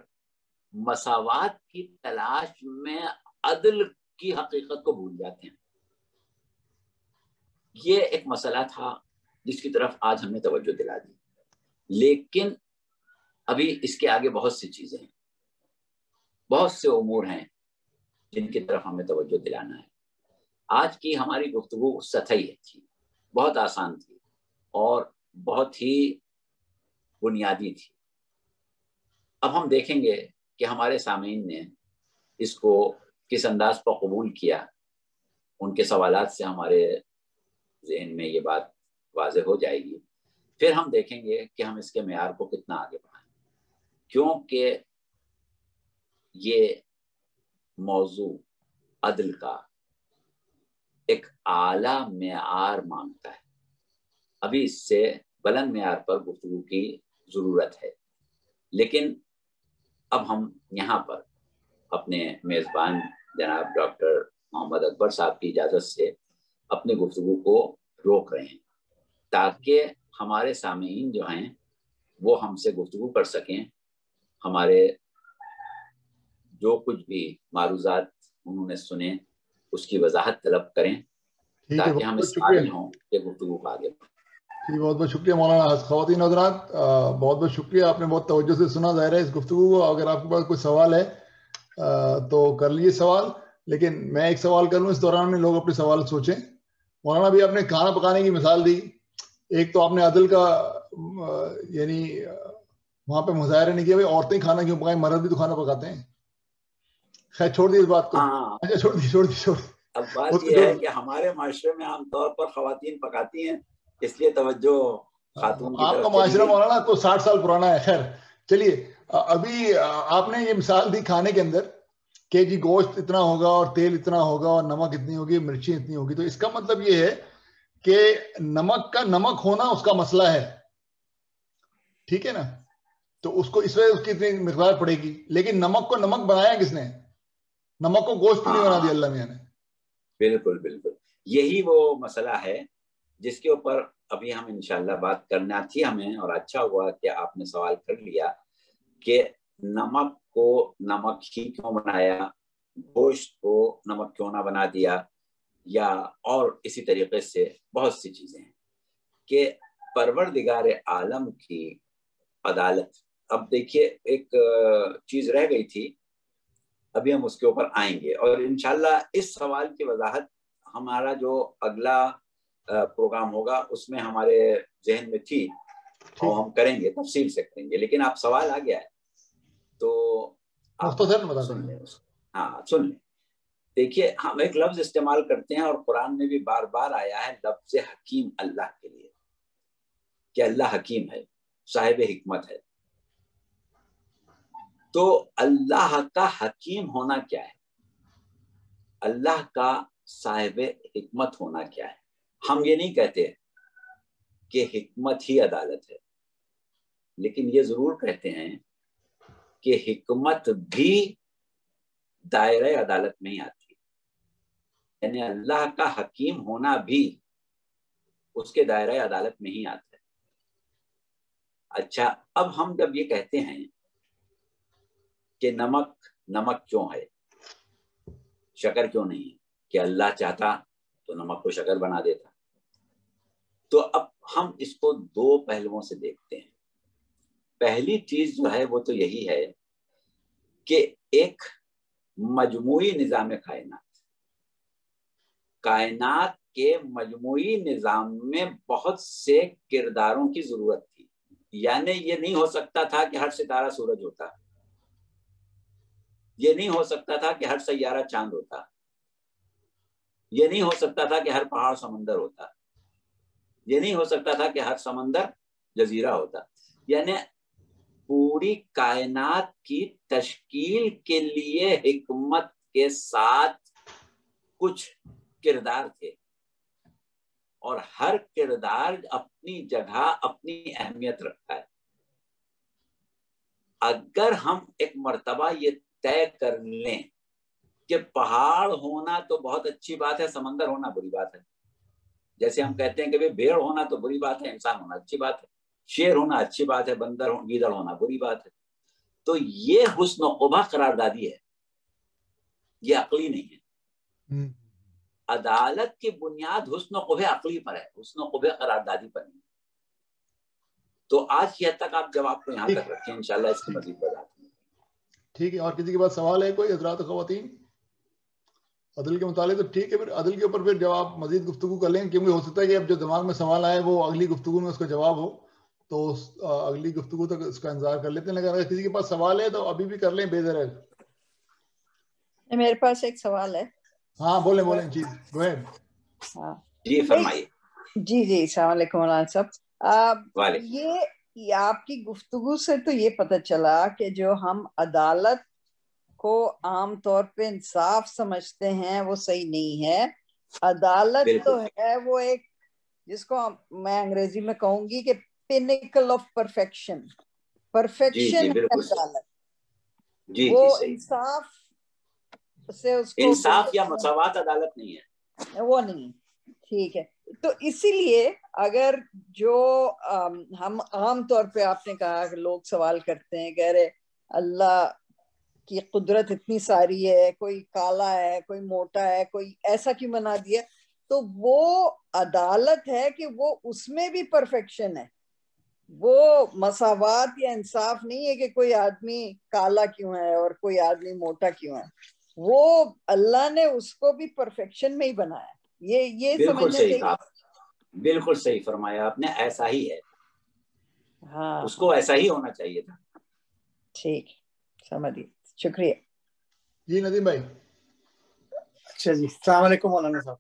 مساوات کی تلاش میں عدل کی حقیقت کو بھول جاتے ہیں. یہ ایک مسئلہ تھا جس کی طرف آج ہم نے توجہ دلا دی، لیکن ابھی اس کے آگے بہت سی چیزیں ہیں، بہت سے امور ہیں جن کی طرف ہمیں توجہ دلانا ہے. آج کی ہماری گفتگو سطحی تھی، بہت آسان تھی اور بہت ہی بنیادی تھی. اب ہم دیکھیں گے کہ ہمارے سامعین نے اس کو کس انداز پر قبول کیا. ان کے سوالات سے ہمارے ذہن میں یہ بات واضح ہو جائے گی. پھر ہم دیکھیں گے کہ ہم اس کے معیار کو کتنا آگے بڑھائیں، کیونکہ یہ موضوع عدل کا ایک اعلیٰ معیار مانگتا ہے. ابھی اس سے بلند معیار پر گفتگو کی ضرورت ہے، لیکن اب ہم یہاں پر اپنے میزبان جناب ڈاکٹر محمد اکبر صاحب کی اجازت سے اپنے گفتگو کو روک رہے ہیں تاکہ ہمارے سامعین جو ہیں وہ ہم سے گفتگو کر سکیں، ہمارے جو کچھ بھی معروضات انہوں نے سنے اس کی وضاحت طلب کریں تاکہ ہم اس قابل ہوں کہ گفتگو کو آگے بڑھیں. جی بہت بہت شکریہ مولانا. خواتین حضرات بہت بہت شکریہ، آپ نے بہت توجہ سے سنا. ظاہر ہے اس گفتگو کو اگر آپ کے پاس کوئی سوال ہے تو کر لیجیے سوال، لیکن میں ایک سوال کر لوں، اس دوران میں لوگ اپنے سوال سوچیں. مولانا بھی آپ نے کھانا پکانے کی مثال دی، ایک تو آپ نے عدل کا یعنی وہاں پہ مظاہرہ نہیں کیا بھائی عورتیں کھانا کیوں پکائیں، مرد بھی تو کھانا پکاتے ہیں. خیر چھوڑ دیے اس بات کو. چھوڑ دی. اب بات یہ ہے کہ ہمارے معاشرے میں عام طور پر خواتین پکاتی ہیں، اس لیے توجہ خاتون کی طرف. آپ کا معاشرہ مولانا تو 60 سال پرانا ہے. خیر چلیے، ابھی آپ نے یہ مثال دی کھانے کے اندر کہ جی گوشت اتنا ہوگا اور تیل اتنا ہوگا اور نمک اتنی ہوگی، مرچی اتنی ہوگی، تو اس کا مطلب یہ ہے کہ نمک کا نمک ہونا اس کا مسئلہ ہے، ٹھیک ہے نا؟ تو اس کو اس وجہ اس کی اتنی مقدار پڑے گی، لیکن نمک کو نمک بنایا کس نے؟ نمک کو گوشت کیوں نہیں بنا دیا اللہ میاں نے؟ بالکل بالکل، یہی وہ مسئلہ ہے جس کے اوپر ابھی ہم انشاءاللہ بات کرنا تھی ہمیں، اور اچھا ہوا کہ آپ نے سوال کر لیا کہ نمک کو نمک ہی کیوں بنایا، گوشت کو نمک کیوں نہ بنا دیا، یا اور اسی طریقے سے بہت سی چیزیں ہیں کہ پروردگار عالم کی عدالت. اب دیکھیے ایک چیز رہ گئی تھی، ابھی ہم اس کے اوپر آئیں گے، اور انشاءاللہ اس سوال کی وضاحت ہمارا جو اگلا پروگرام ہوگا اس میں ہمارے ذہن میں تھی، اور ہم کریں گے، تفصیل سے کریں گے. لیکن آپ سوال آ گیا ہے تو آپ سن لیں. ہاں سن لیں. دیکھیے ہم ایک لفظ استعمال کرتے ہیں، اور قرآن میں بھی بار بار آیا ہے لفظ حکیم اللہ کے لیے، کہ اللہ حکیم ہے، صاحب حکمت ہے. تو اللہ کا حکیم ہونا کیا ہے، اللہ کا صاحب حکمت ہونا کیا ہے؟ ہم یہ نہیں کہتے کہ حکمت ہی عدالت ہے، لیکن یہ ضرور کہتے ہیں کہ حکمت بھی دائرہ عدالت میں ہی آتی ہے. یعنی اللہ کا حکیم ہونا بھی اس کے دائرہ عدالت میں ہی آتا ہے. اچھا، اب ہم جب یہ کہتے ہیں کہ نمک کیوں ہے، شکر کیوں نہیں ہے، کہ اللہ چاہتا تو نمک کو شکر بنا دیتا. تو اب ہم اس کو دو پہلوؤں سے دیکھتے ہیں. پہلی چیز جو ہے وہ تو یہی ہے کہ ایک مجموعی نظام کائنات کے مجموعی نظام میں بہت سے کرداروں کی ضرورت تھی. یعنی یہ نہیں ہو سکتا تھا کہ ہر ستارہ سورج ہوتا، یہ نہیں ہو سکتا تھا کہ ہر سیارہ چاند ہوتا، یہ نہیں ہو سکتا تھا کہ ہر پہاڑ سمندر ہوتا، یہ نہیں ہو سکتا تھا کہ ہر سمندر جزیرہ ہوتا. یعنی پوری کائنات کی تشکیل کے لیے حکمت کے ساتھ کچھ کردار تھے، اور ہر کردار اپنی جگہ اپنی اہمیت رکھتا ہے. اگر ہم ایک مرتبہ یہ طے کر لیں کہ پہاڑ ہونا تو بہت اچھی بات ہے، سمندر ہونا بری بات ہے، جیسے ہم کہتے ہیں کہ بھیڑ ہونا تو بری بات ہے، انسان ہونا اچھی بات ہے، شیر ہونا اچھی بات ہے، بندر گیدڑ ہونا بری بات ہے، تو یہ حسن و قبح قراردادی ہے، یہ عقلی نہیں ہے. عدالت کی بنیاد حسن و قبح عقلی پر ہے، حسن و قبح قراردادی پر نہیں. تو آج کی حد تک آپ جواب کو یہاں تک رکھیں، انشاءاللہ اس کی مزید وضاحت. ٹھیک ہے، اور کسی کے پاس سوال ہے کوئی حضرات خواتین عدل کے متعلق؟ تو ٹھیک ہے، پھر عدل کے اوپر پھر جب آپ مزید گفتگو کر لیں، کیونکہ ہو سکتا ہے کہ اب جو دماغ میں سوال آئے وہ اگلی گفتگو میں اس کا جواب ہو، تو اگلی گفتگو تک اس کا انتظار کر لیتے ہیں. لیکن اگر کسی کے پاس سوال ہے تو ابھی بھی کر لیں بے درد. میرے پاس ایک سوال ہے. ہاں بولیں جی، گو اہیڈ. ہاں جی فرمائیے. جی السلام علیکم مولانا صاحب. یہ آپ کی گفتگو سے تو یہ پتہ چلا کہ جو ہم عدالت کو عام طور پہ انصاف سمجھتے ہیں وہ صحیح نہیں ہے. عدالت تو ہے وہ ایک جس کو میں انگریزی میں کہوں گی کہ پینیکل آف پرفیکشن. پرفیکشن ہے عدالت. وہ انصاف سے اس کو انصاف یا مساوات عدالت نہیں ہے، وہ نہیں. ٹھیک ہے. تو اسی لیے اگر جو ہم عام طور پہ آپ نے کہا کہ لوگ سوال کرتے ہیں کہہ رہے اللہ کی قدرت اتنی ساری ہے، کوئی کالا ہے، کوئی موٹا ہے، کوئی ایسا کیوں بنا دیا؟ تو وہ عدالت ہے کہ وہ اس میں بھی پرفیکشن ہے. وہ مساوات یا انصاف نہیں ہے کہ کوئی آدمی کالا کیوں ہے اور کوئی آدمی موٹا کیوں ہے. وہ اللہ نے اس کو بھی پرفیکشن میں ہی بنایا. یہ بالکل صحیح کہا، بالکل صحیح فرمایا آپ نے. ایسا ہی ہے، ہاں اس کو ایسا ہی ہونا چاہیے تھا. ٹھیک، سمجھیے. شکریہ جی ندیم بھائی. اچھا جی، السلام علیکم مولانا صاحب.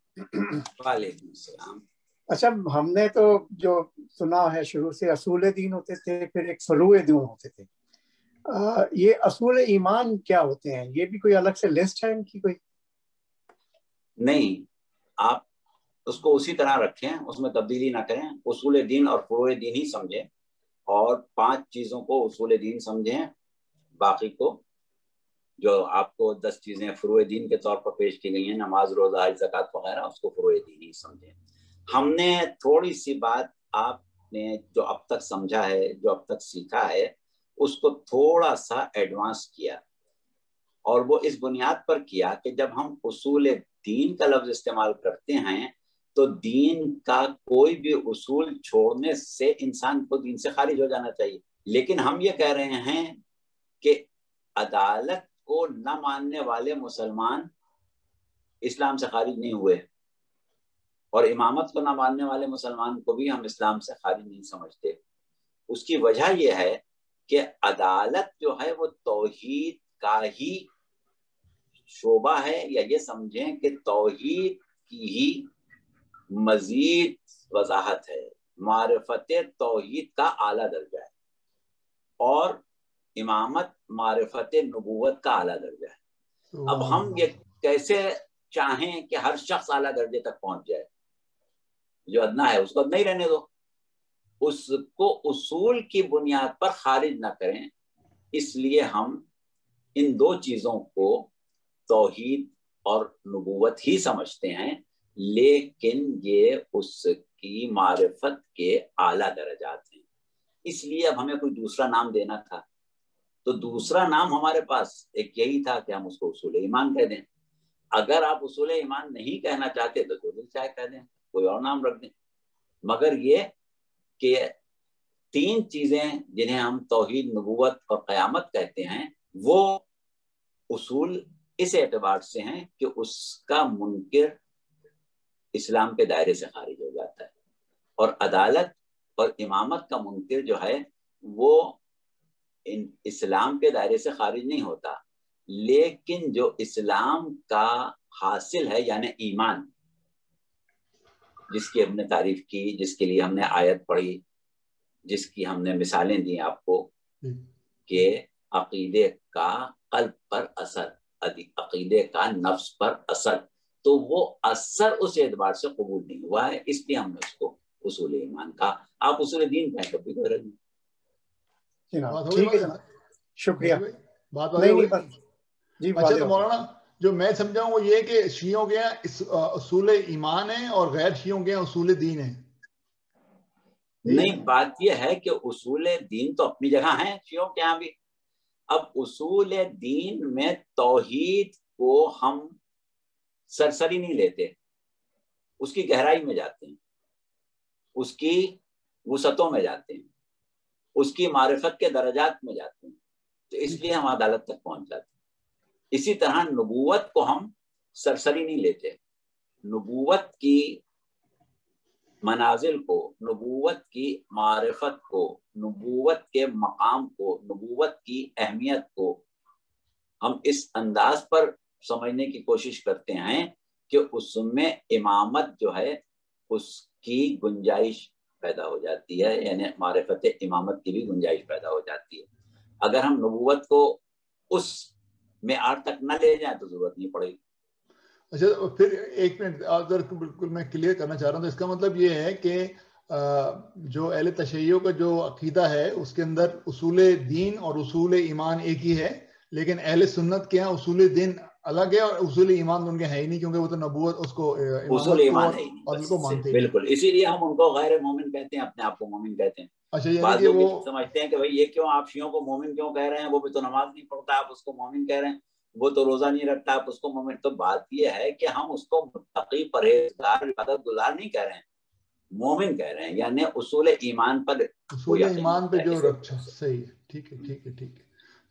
وعلیکم السلام. اچھا، ہم نے تو جو سنا ہے شروع سے اصول دین ہوتے تھے، پھر ایک فروع دین ہوتے تھے. یہ اصول ایمان کیا ہوتے ہیں؟ یہ بھی کوئی الگ سے لسٹ ہے ان کی کوئی؟ نہیں، آپ اس کو اسی طرح رکھیں، اس میں تبدیلی نہ کریں. اصول دین اور فروع دین ہی سمجھیں، اور 5 چیزوں کو اصول دین سمجھیں، باقی کو جو آپ کو 10 چیزیں فروع دین کے طور پر پیش کی گئی ہیں، نماز، روزہ، حج، زکوٰۃ وغیرہ، اس کو فروع دین ہی سمجھیں. ہم نے تھوڑی سی بات آپ نے جو اب تک سمجھا ہے، جو اب تک سیکھا ہے، اس کو تھوڑا سا ایڈوانس کیا، اور وہ اس بنیاد پر کیا کہ جب ہم اصول دین کا لفظ استعمال کرتے ہیں تو دین کا کوئی بھی اصول چھوڑنے سے انسان کو دین سے خارج ہو جانا چاہیے. لیکن ہم یہ کہہ رہے ہیں کہ عدالت کو نہ ماننے والے مسلمان اسلام سے خارج نہیں ہوئے، اور امامت کو نہ ماننے والے مسلمان کو بھی ہم اسلام سے خارج نہیں سمجھتے. اس کی وجہ یہ ہے کہ عدالت جو ہے وہ توحید کا ہی شعبہ ہے، یا یہ سمجھیں کہ توحید کی ہی مزید وضاحت ہے. معرفت توحید کا اعلیٰ درجہ ہے، اور امامت معرفت نبوت کا اعلیٰ درجہ ہے. اب ہم یہ کیسے چاہیں کہ ہر شخص اعلیٰ درجے تک پہنچ جائے؟ جو ادنا ہے اس کو ادنا ہی رہنے دو، اس کو اصول کی بنیاد پر خارج نہ کریں. اس لیے ہم ان 2 چیزوں کو توحید اور نبوت ہی سمجھتے ہیں، لیکن یہ اس کی معرفت کے اعلیٰ درجات ہیں. اس لیے اب ہمیں کوئی دوسرا نام دینا تھا، تو دوسرا نام ہمارے پاس ایک یہی تھا کہ ہم اس کو اصول ایمان کہہ دیں. اگر آپ اصول ایمان نہیں کہنا چاہتے تو جو دل چاہے کہہ دیں، کوئی اور نام رکھ دیں. مگر یہ کہ 3 چیزیں جنہیں ہم توحید، نبوت اور قیامت کہتے ہیں، وہ اصول اس اعتبار سے ہیں کہ اس کا منکر اسلام کے دائرے سے خارج ہو جاتا ہے، اور عدالت اور امامت کا منکر جو ہے وہ اسلام کے دائرے سے خارج نہیں ہوتا. لیکن جو اسلام کا حاصل ہے، یعنی ایمان، جس کی ہم نے تعریف کی، جس کے لیے ہم نے آیت پڑھی، جس کی ہم نے مثالیں دی آپ کو، کہ عقیدے کا قلب پر اثر، عقیدے کا نفس پر اثر، تو وہ اثر اس اعتبار سے قبول نہیں ہوا ہے. اس لیے ہم نے اس کو اصول ایمان کہا. آپ اصول دین کہیں کبھی کوئی رد نہیں. ٹھیک ہے جناب، شکریہ. بات جی. اچھا، تو مولانا جو میں سمجھا ہوں وہ یہ کہ شیعوں کے اصول ایمان ہیں اور غیر شیعوں کے اصول دین ہیں. نہیں، بات یہ ہے کہ اصول دین تو اپنی جگہ ہیں شیعوں کے یہاں بھی. اب اصول دین میں توحید کو ہم سرسری نہیں لیتے، اس کی گہرائی میں جاتے ہیں، اس کی وسعتوں میں جاتے ہیں، اس کی معرفت کے درجات میں جاتے ہیں. تو اس لیے ہم عدالت تک پہنچ جاتے ہیں. اسی طرح نبوت کو ہم سرسری نہیں لیتے. نبوت کی منازل کو، نبوت کی معرفت کو، نبوت کے مقام کو، نبوت کی اہمیت کو ہم اس انداز پر سمجھنے کی کوشش کرتے ہیں کہ اس میں امامت جو ہے اس کی گنجائش پیدا ہو جاتی ہے، یعنی معرفت امامت کی بھی گنجائش پیدا ہو جاتی ہے. اگر ہم نبوت کو اس معیار تک نہ لے جائیں تو ضرورت نہیں پڑے گی. اچھا پھر ایک منٹ ادھر بالکل میں کلیئر کرنا چاہ رہا ہوں. تو اس کا مطلب یہ ہے کہ جو اہل تشیع کا جو عقیدہ ہے اس کے اندر اصول دین اور اصول ایمان ایک ہی ہے, لیکن اہل سنت کے یہاں اصول دین الگ ہے اور اصول ایمان ان کے ہے ہی نہیں, کیونکہ وہ تو نبوت اس کو اصول ایمان ہے عدل کو مانتے ہیں. بالکل, اسی لیے ہم ان کو غیر مومن کہتے ہیں, اپنے آپ کو مومن کہتے ہیں. اچھا یعنی بعض کہ لوگ وہ سمجھتے ہیں کہ بھائی یہ کیوں آپ شیعوں کو مومن کیوں کہہ رہے ہیں, وہ بھی تو نماز نہیں پڑھتا, آپ اس کو مومن کہہ رہے ہیں, وہ تو روزہ نہیں رکھتا, آپ اس کو مومن. تو بات یہ ہے کہ ہم اس کو متقی پرہیزگار عبادت گزار نہیں کہہ رہے ہیں, مومن کہہ رہے ہیں, یعنی اصول ایمان پر اصول ایمان پہ جو رکھا. صحیح ہے, ٹھیک ہے ٹھیک ہے ٹھیک ہے.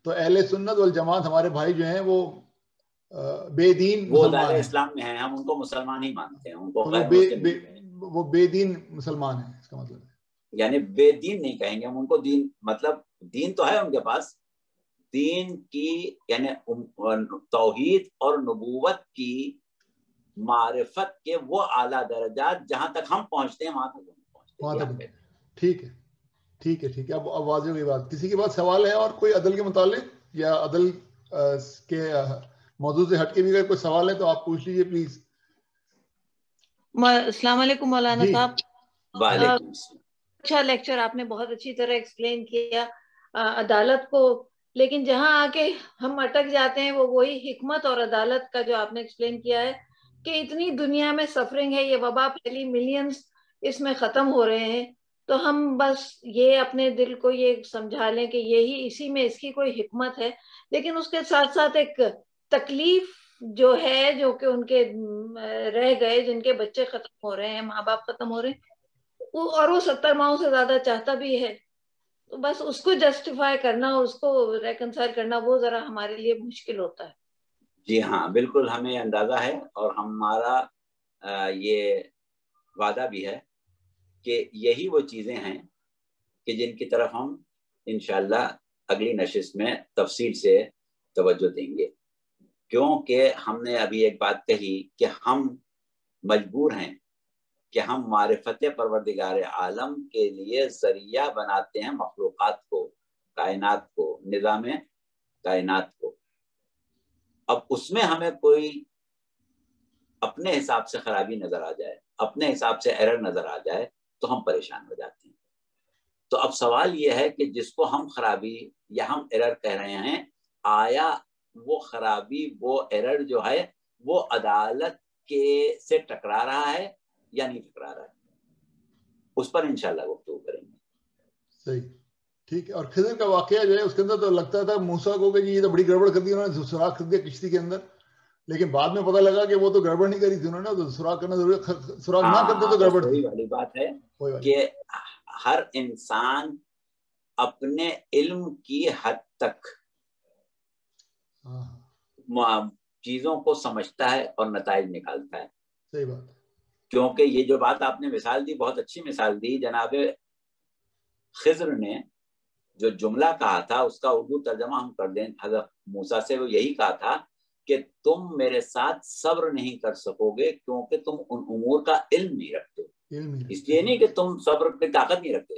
تو اہل سنت والجماعت ہمارے بھائی جو ہیں وہ بے دین وہ مسلمان دائرہ ہیں, اسلام میں ہیں, ہم ان کو مسلمان ہی مانتے ہیں, ان کو تو غیر مسلم نہیں کہیں گے. وہ بے دین مسلمان ہیں, اس کا مطلب ہے یعنی بے دین نہیں کہیں گے ہم ان کو. دین مطلب دین تو ہے ان کے پاس, دین کی یعنی توحید اور نبوت کی معرفت کے وہ اعلیٰ درجات جہاں تک ہم پہنچتے ہیں وہاں تک وہاں پہنچتے ہیں. ٹھیک ہے ٹھیک ہے ٹھیک ہے. اب واضح ہوئی بات. کسی کے بعد سوال ہے اور کوئی عدل کے متعلق یا عدل کے موضوع سے ہٹ کے بھی اگر کوئی سوال ہے تو آپ پوچھ لیجیے پلیز. السلام علیکم مولانا صاحب. وعلیکم السلام. اچھا لیکچر آپ نے بہت اچھی طرح ایکسپلین کیا عدالت کو, لیکن جہاں آ کے ہم اٹک جاتے ہیں وہ وہی حکمت اور عدالت کا جو آپ نے ایکسپلین کیا ہے کہ اتنی دنیا میں سفرنگ ہے, یہ وبا پھیلی, ملینز اس میں ختم ہو رہے ہیں, تو ہم بس یہ اپنے دل کو یہ سمجھا لیں کہ یہی اسی میں اس کی کوئی حکمت ہے. لیکن اس کے ساتھ ساتھ ایک تکلیف جو ہے, جو کہ ان کے رہ گئے, جن کے بچے ختم ہو رہے ہیں, ماں باپ ختم ہو رہے ہیں, اور وہ 70 ماہوں سے زیادہ چاہتا بھی ہے, تو بس اس کو جسٹیفائی کرنا, اس کو ریکنسائل کرنا, وہ ذرا ہمارے لیے مشکل ہوتا ہے. جی ہاں بالکل, ہمیں اندازہ ہے اور ہمارا یہ وعدہ بھی ہے کہ یہی وہ چیزیں ہیں کہ جن کی طرف ہم انشاءاللہ اگلی نشست میں تفصیل سے توجہ دیں گے. کیونکہ ہم نے ابھی ایک بات کہی کہ ہم مجبور ہیں کہ ہم معرفت پروردگار عالم کے لیے ذریعہ بناتے ہیں مخلوقات کو, کائنات کو, نظام کائنات کو. اب اس میں ہمیں کوئی اپنے حساب سے خرابی نظر آ جائے, اپنے حساب سے ایرر نظر آ جائے تو ہم پریشان ہو جاتے ہیں. تو اب سوال یہ ہے کہ جس کو ہم خرابی یا ہم ایرر کہہ رہے ہیں, آیا وہ خرابی وہ ایرر جو ہے وہ عدالت کے سے ٹکرا رہا ہے یا نہیں ٹکرا رہا ہے, اس پر انشاءاللہ گفتگو کریں گے. صحیح ٹھیک ہے. اور خضر کا واقعہ جو ہے اس کے اندر تو لگتا تھا موسیٰ کو کہ یہ تو بڑی گڑبڑ کر دی انہوں نے, سوراخ کر دیا کشتی کے اندر, لیکن بعد میں پتہ لگا کہ وہ تو گڑبڑ نہیں کری تھی انہوں نے, تو سوراخ کرنا ضروری, سوراخ نہ کرتے تو گڑبڑ تھی. وہی والی بات ہے کہ ہر انسان اپنے علم کی حد تک چیزوں کو سمجھتا ہے اور نتائج نکالتا ہے. صحیح بات. کیونکہ یہ جو بات آپ نے مثال دی, بہت اچھی مثال دی. جناب خضر نے جو جملہ کہا تھا اس کا اردو ترجمہ ہم کر دیں, حضرت موسیٰ سے وہ یہی کہا تھا کہ تم میرے ساتھ صبر نہیں کر سکو گے کیونکہ تم ان امور کا علم نہیں رکھتے. اس لیے نہیں کہ تم صبر کی طاقت نہیں رکھتے,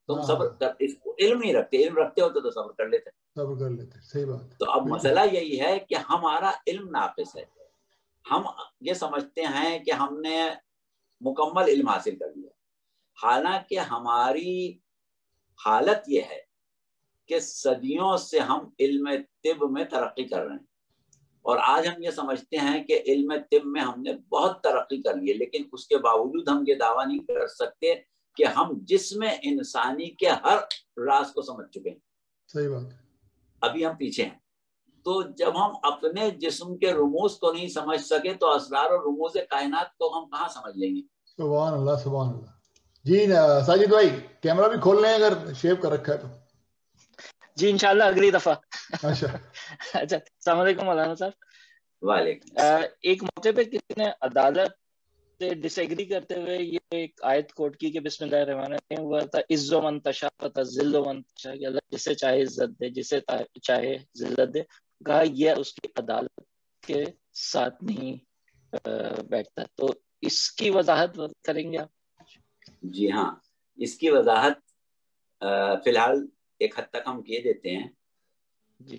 تم صبر علم نہیں رکھتے, علم رکھتے ہوتے تو صبر کر لیتے. صحیح بات. تو اب مسئلہ یہی ہے کہ ہمارا علم ناقص ہے. ہم یہ سمجھتے ہیں کہ ہم نے مکمل علم حاصل کر لیا, حالانکہ ہماری حالت یہ ہے کہ صدیوں سے ہم علم طب میں ترقی کر رہے ہیں, اور آج ہم یہ سمجھتے ہیں کہ علم طب میں ہم نے بہت ترقی کر لی ہے, لیکن اس کے باوجود ہم یہ دعویٰ نہیں کر سکتے کہ ہم جسم انسانی کے ہر راز کو سمجھ چکے ہیں. صحیح بات. ابھی ہم پیچھے ہیں. تو جب ہم اپنے جسم کے رموز کو نہیں سمجھ سکے تو اسرار اور رموز کائنات کو ہم کہاں سمجھ لیں گے. سبحان اللہ سبحان اللہ. جی ساجد بھائی کیمرہ بھی کھول لیں اگر شیو کر رکھا ہے تو. جی انشاءاللہ اگلی دفعہ. اچھا السلام علیکم مولانا صاحب. وعلیکم. ایک موقع پہ کسی نے عدالت سے ڈس ایگری کرتے ہوئے یہ ایک آیت کوٹ کی کہ بسم اللہ الرحمن الرحیم, ہوا تھا عز و من تشاء وتذل و من تشاء, کہ اللہ جسے چاہے عزت دے جسے چاہے ذلت دے. کہا یہ اس کی عدالت کے ساتھ نہیں بیٹھتا. تو اس کی وضاحت کریں گے آپ؟ جی ہاں, اس کی وضاحت فی الحال ایک حد تک ہم کیے دیتے ہیں. جی.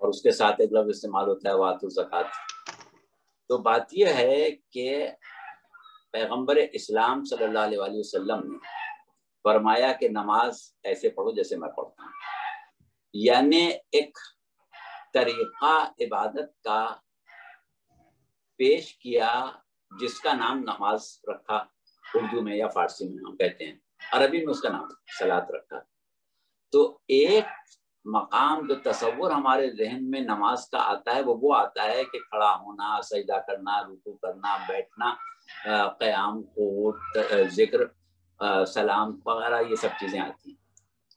اور اس کے ساتھ ایک لفظ استعمال ہوتا ہے واتو زکات. تو بات یہ ہے کہ پیغمبر اسلام صلی اللہ علیہ وآلہ وسلم نے فرمایا کہ نماز ایسے پڑھو جیسے میں پڑھتا ہوں، یعنی ایک طریقہ عبادت کا پیش کیا جس کا نام نماز رکھا، اردو میں یا فارسی میں ہم کہتے ہیں، عربی میں اس کا نام صلاۃ رکھا. تو ایک مقام جو تصور ہمارے ذہن میں نماز کا آتا ہے وہ آتا ہے کہ کھڑا ہونا، سجدہ کرنا، رکوع کرنا، بیٹھنا، قیام، قعود، ذکر، سلام وغیرہ، یہ سب چیزیں آتی ہیں.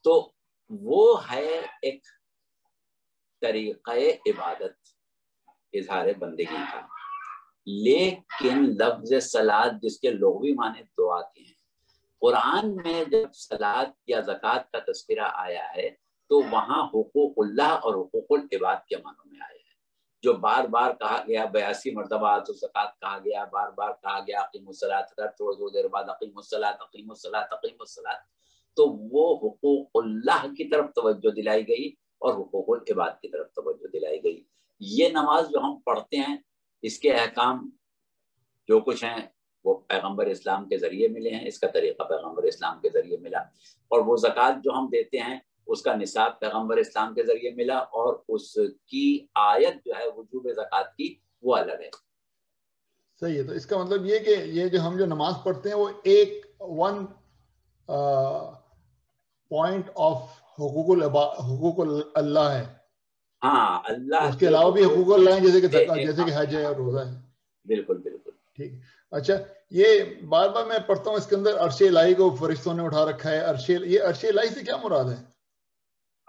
تو وہ ہے ایک طریقہ عبادت، اظہار بندگی کا. لیکن لفظ صلاۃ جس کے لغوی معنی دعا کے ہیں، قرآن میں جب صلاۃ یا زکوٰۃ کا تذکرہ آیا ہے تو وہاں حقوق اللہ اور حقوق العباد کے معنوں میں آیا ہے، جو بار بار کہا گیا، 82 مرتبہ تو زکوٰۃ کہا گیا، بار بار کہا گیا اقیموا الصلاۃ، تھوڑی دیر بعد اقیموا الصلاۃ، اقیموا الصلاۃ، اقیموا الصلاۃ. تو وہ حقوق اللہ کی طرف توجہ دلائی گئی اور حقوق العباد کی طرف توجہ دلائی گئی. یہ نماز جو ہم پڑھتے ہیں اس کے احکام جو کچھ ہیں وہ پیغمبر اسلام کے ذریعے ملے ہیں، اس کا طریقہ پیغمبر اسلام کے ذریعے ملا. اور وہ زکوٰۃ جو ہم دیتے ہیں اس کا نصاب پیغمبر اسلام کے ذریعے ملا، اور اس کی آیت جو ہے وجوب زکوٰۃ کی وہ الگ ہے. صحیح ہے. تو اس کا مطلب یہ کہ یہ جو ہم جو نماز پڑھتے ہیں وہ ایک ون پوائنٹ آف حقوق اللہ ہے. ہاں، اللہ اس کے علاوہ بھی حقوق اللہ ہیں، جیسے کہ حج ہے اور روزہ ہے. بالکل بالکل ٹھیک. اچھا، یہ بار بار میں پڑھتا ہوں اس کے اندر عرش الہی کو فرشتوں نے اٹھا رکھا ہے. یہ عرش الہی سے کیا مراد ہے؟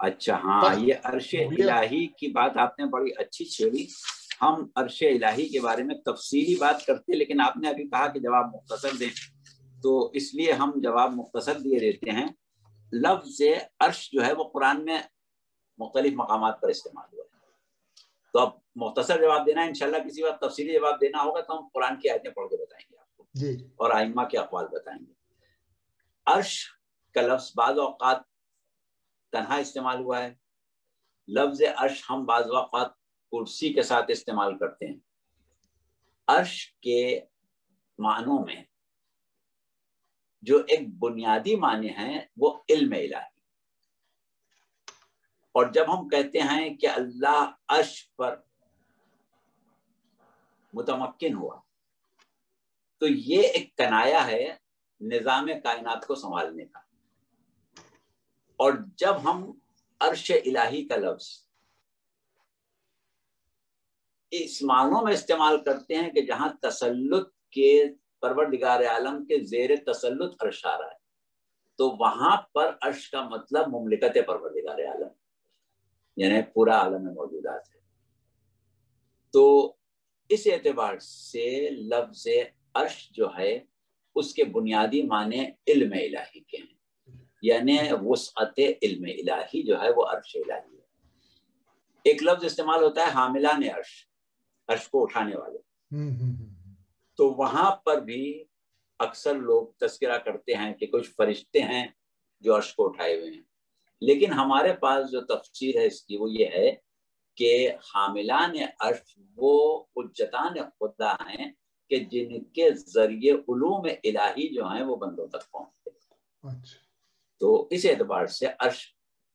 اچھا ہاں، یہ عرش الہی کی بات آپ نے بڑی اچھی چھیڑی. ہم عرش الہی کے بارے میں تفصیلی بات کرتے، لیکن آپ نے ابھی کہا کہ جواب مختصر دیں، تو اس لیے ہم جواب مختصر دیے دیتے ہیں. لفظ عرش جو ہے وہ قرآن میں مختلف مقامات پر استعمال ہوا ہے. تو اب مختصر جواب دینا ہے، انشاءاللہ کسی وقت تفصیلی جواب دینا ہوگا تو ہم قرآن کی آیتیں پڑھ کے بتائیں گے آپ کو جی، اور ائمہ کے اقوال بتائیں گے. عرش کا لفظ بعض اوقات تنہا استعمال ہوا ہے. لفظ عرش ہم بعض اوقات کرسی کے ساتھ استعمال کرتے ہیں. عرش کے معنوں میں جو ایک بنیادی معنی ہیں وہ علم الہی. اور جب ہم کہتے ہیں کہ اللہ عرش پر متمکن ہوا تو یہ ایک کنایا ہے نظام کائنات کو سنبھالنے کا. اور جب ہم عرش الہی کا لفظ اس معنوں میں استعمال کرتے ہیں کہ جہاں تسلط کے پروردگار عالم کے زیر تسلط عرش آ رہا ہے، تو وہاں پر عرش کا مطلب مملکت پروردگار عالم، یعنی پورا عالم موجودات ہے. تو اس اعتبار سے لفظ عرش جو ہے اس کے بنیادی معنی علم الہی کے ہیں، یعنی وسعت علم الہی جو ہے وہ عرش الہی ہے. ایک لفظ استعمال ہوتا ہے حاملان عرش، عرش کو اٹھانے والے. تو وہاں پر بھی اکثر لوگ تذکرہ کرتے ہیں کہ کچھ فرشتے ہیں جو عرش کو اٹھائے ہوئے ہیں. لیکن ہمارے پاس جو تفسیر ہے اس کی وہ یہ ہے کہ حاملان عرش وہ حجتان خدا ہیں کہ جن کے ذریعے علوم الہی جو ہیں وہ بندوں تک پہنچتے ہیں. تو اس اعتبار سے عرش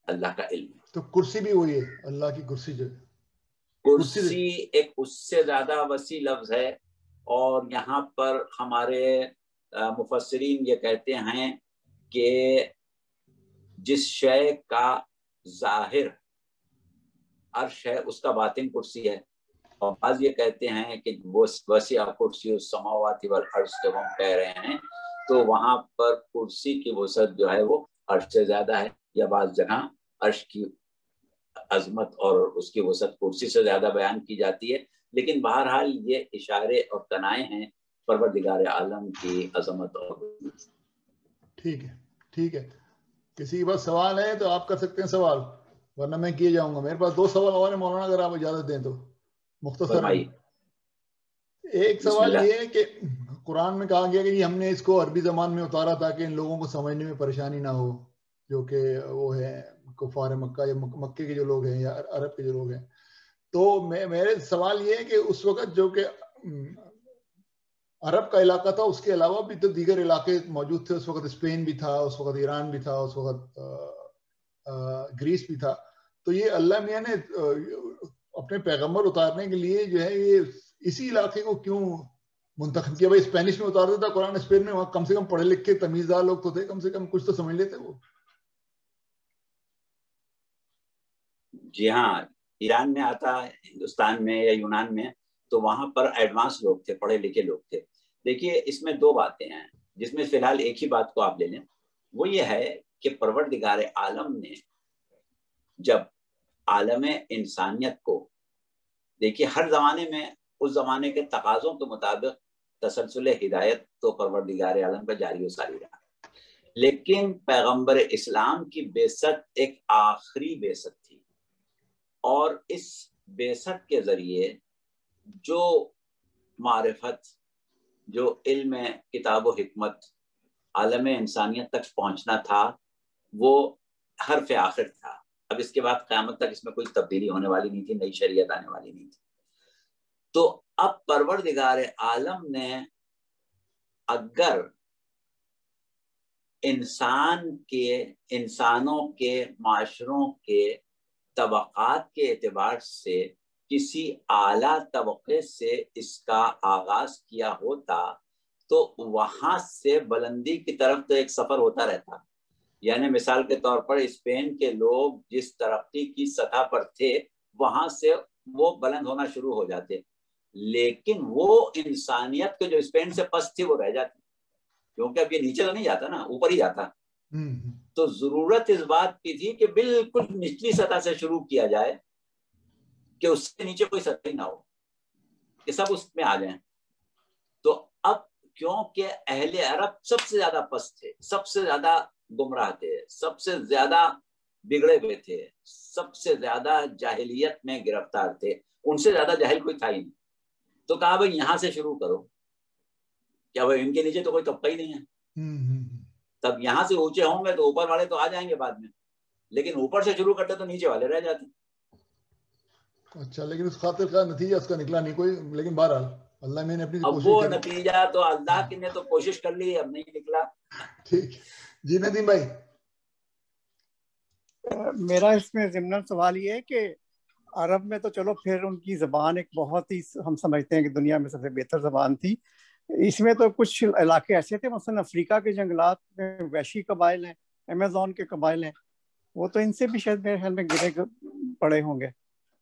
اللہ کا علم ہے. تو کرسی بھی وہی ہے، اللہ کی کرسی جو ہے. کرسی ایک اس سے زیادہ وسیع لفظ ہے، اور یہاں پر ہمارے مفسرین یہ کہتے ہیں کہ جس شے کا ظاہر عرش ہے اس کا باطن کرسی ہے. اور بعض یہ کہتے ہیں کہ وسیع کرسی السماوات والارض جب ہم کہہ رہے ہیں تو وہاں پر کرسی کی وسعت جو ہے وہ عرش سے زیادہ ہے، یا بعض جگہ عرش کی عظمت اور اس کی وسعت کرسی سے زیادہ بیان کی جاتی ہے. لیکن بہرحال یہ اشارے اور کنائے ہیں پروردگار عالم کی عظمت اور. ٹھیک ہے، ٹھیک ہے. کسی کے پاس سوال ہے تو آپ کر سکتے ہیں سوال، ورنہ میں کیے جاؤں گا. میرے پاس 2 سوال اور ہیں مولانا، اگر آپ اجازت دیں تو مختصر. ایک سوال یہ ہے کہ قرآن میں کہا گیا کہ ہم نے اس کو عربی زبان میں اتارا تاکہ ان لوگوں کو سمجھنے میں پریشانی نہ ہو جو کہ وہ ہے کفار مکہ یا مکے کے جو لوگ ہیں یا عرب کے جو لوگ ہیں. تو میرے سوال یہ ہے کہ اس وقت جو کہ عرب کا علاقہ تھا اس کے علاوہ بھی تو دیگر علاقے موجود تھے. اس وقت اسپین بھی تھا, اس وقت ایران بھی تھا, اس وقت گریس بھی تھا. تو یہ اللہ میاں نے اپنے پیغمبر اتارنے کے لیے جو ہے یہ اسی علاقے کو کیوں منتخب کیا؟ بھائی اسپینش میں اتار دیتا قرآن اسپین میں, وہاں کم سے کم پڑھے لکھے تمیزدار لوگ تو تھے, کم سے کم کچھ تو سمجھ لیتے وہ. جی ہاں, ایران میں آتا, ہندوستان میں یا یونان میں, تو وہاں پر ایڈوانس لوگ تھے, پڑھے لکھے لوگ تھے. دیکھیے اس میں دو باتیں ہیں جس میں فی الحال ایک ہی بات کو آپ لے لیں, وہ یہ ہے کہ پروردگار عالم نے جب عالم انسانیت کو, دیکھیے ہر زمانے میں اس زمانے کے تقاضوں کے مطابق تسلسل ہدایت تو پروردگار عالم کا جاری و ساری رہا, لیکن پیغمبر اسلام کی بعثت ایک آخری بعثت تھی, اور اس بعثت کے ذریعے جو معرفت, جو علم کتاب و حکمت عالم انسانیت تک پہنچنا تھا وہ حرف آخر تھا. اب اس کے بعد قیامت تک اس میں کوئی تبدیلی ہونے والی نہیں تھی, نئی شریعت آنے والی نہیں تھی. تو اب پروردگار عالم نے اگر انسانوں کے معاشروں کے طبقات کے اعتبار سے کسی اعلیٰ طبقے سے اس کا آغاز کیا ہوتا تو وہاں سے بلندی کی طرف تو ایک سفر ہوتا رہتا. یعنی مثال کے طور پر اسپین کے لوگ جس ترقی کی سطح پر تھے وہاں سے وہ بلند ہونا شروع ہو جاتے, لیکن وہ انسانیت کے جو اسپین سے پست تھی وہ رہ جاتی, کیونکہ اب یہ نیچے تو نہیں جاتا نا, اوپر ہی جاتا. تو ضرورت اس بات کی تھی کہ بالکل نچلی سطح سے شروع کیا جائے کہ اس سے نیچے کوئی سطح ہی نہ ہو, کہ سب اس میں آ جائیں. تو اب کیونکہ اہل عرب سب سے زیادہ پست تھے, سب سے زیادہ گمراہ تھے, سب سے زیادہ بگڑے ہوئے تھے, سب سے زیادہ جاہلیت میں گرفتار تھے, ان سے زیادہ جاہل کوئی تھا ہی نہیں. تو کہا بھائی یہاں سے شروع کرو, کیا بھائی ان کے نیچے تو کوئی طبقہ ہی نہیں ہے, تب یہاں سے اونچے ہوں گے تو اوپر والے تو آ جائیں گے بعد میں, لیکن اوپر سے شروع کرتے تو نیچے والے رہ جاتے. اچھا, لیکن اس خاطر کا نتیجہ اس کا نکلا نہیں کوئی, لیکن بہرحال اللہ میں نے اپنی اب وہ نتیجہ تو اللہ کی نے تو کوشش کر لی, اب نہیں نکلا. ٹھیک. جی ندیم بھائی. میرا اس میں ضمن سوال یہ ہے کہ عرب میں تو چلو پھر ان کی زبان ایک بہت ہی ہم سمجھتے ہیں کہ دنیا میں سب سے بہتر زبان تھی. اس میں تو کچھ علاقے ایسے تھے, مثلا افریقہ کے جنگلات میں وحشی قبائل ہیں, امیزون کے قبائل ہیں, وہ تو ان سے بھی شاید میرے خیال میں گرے پڑے ہوں گے,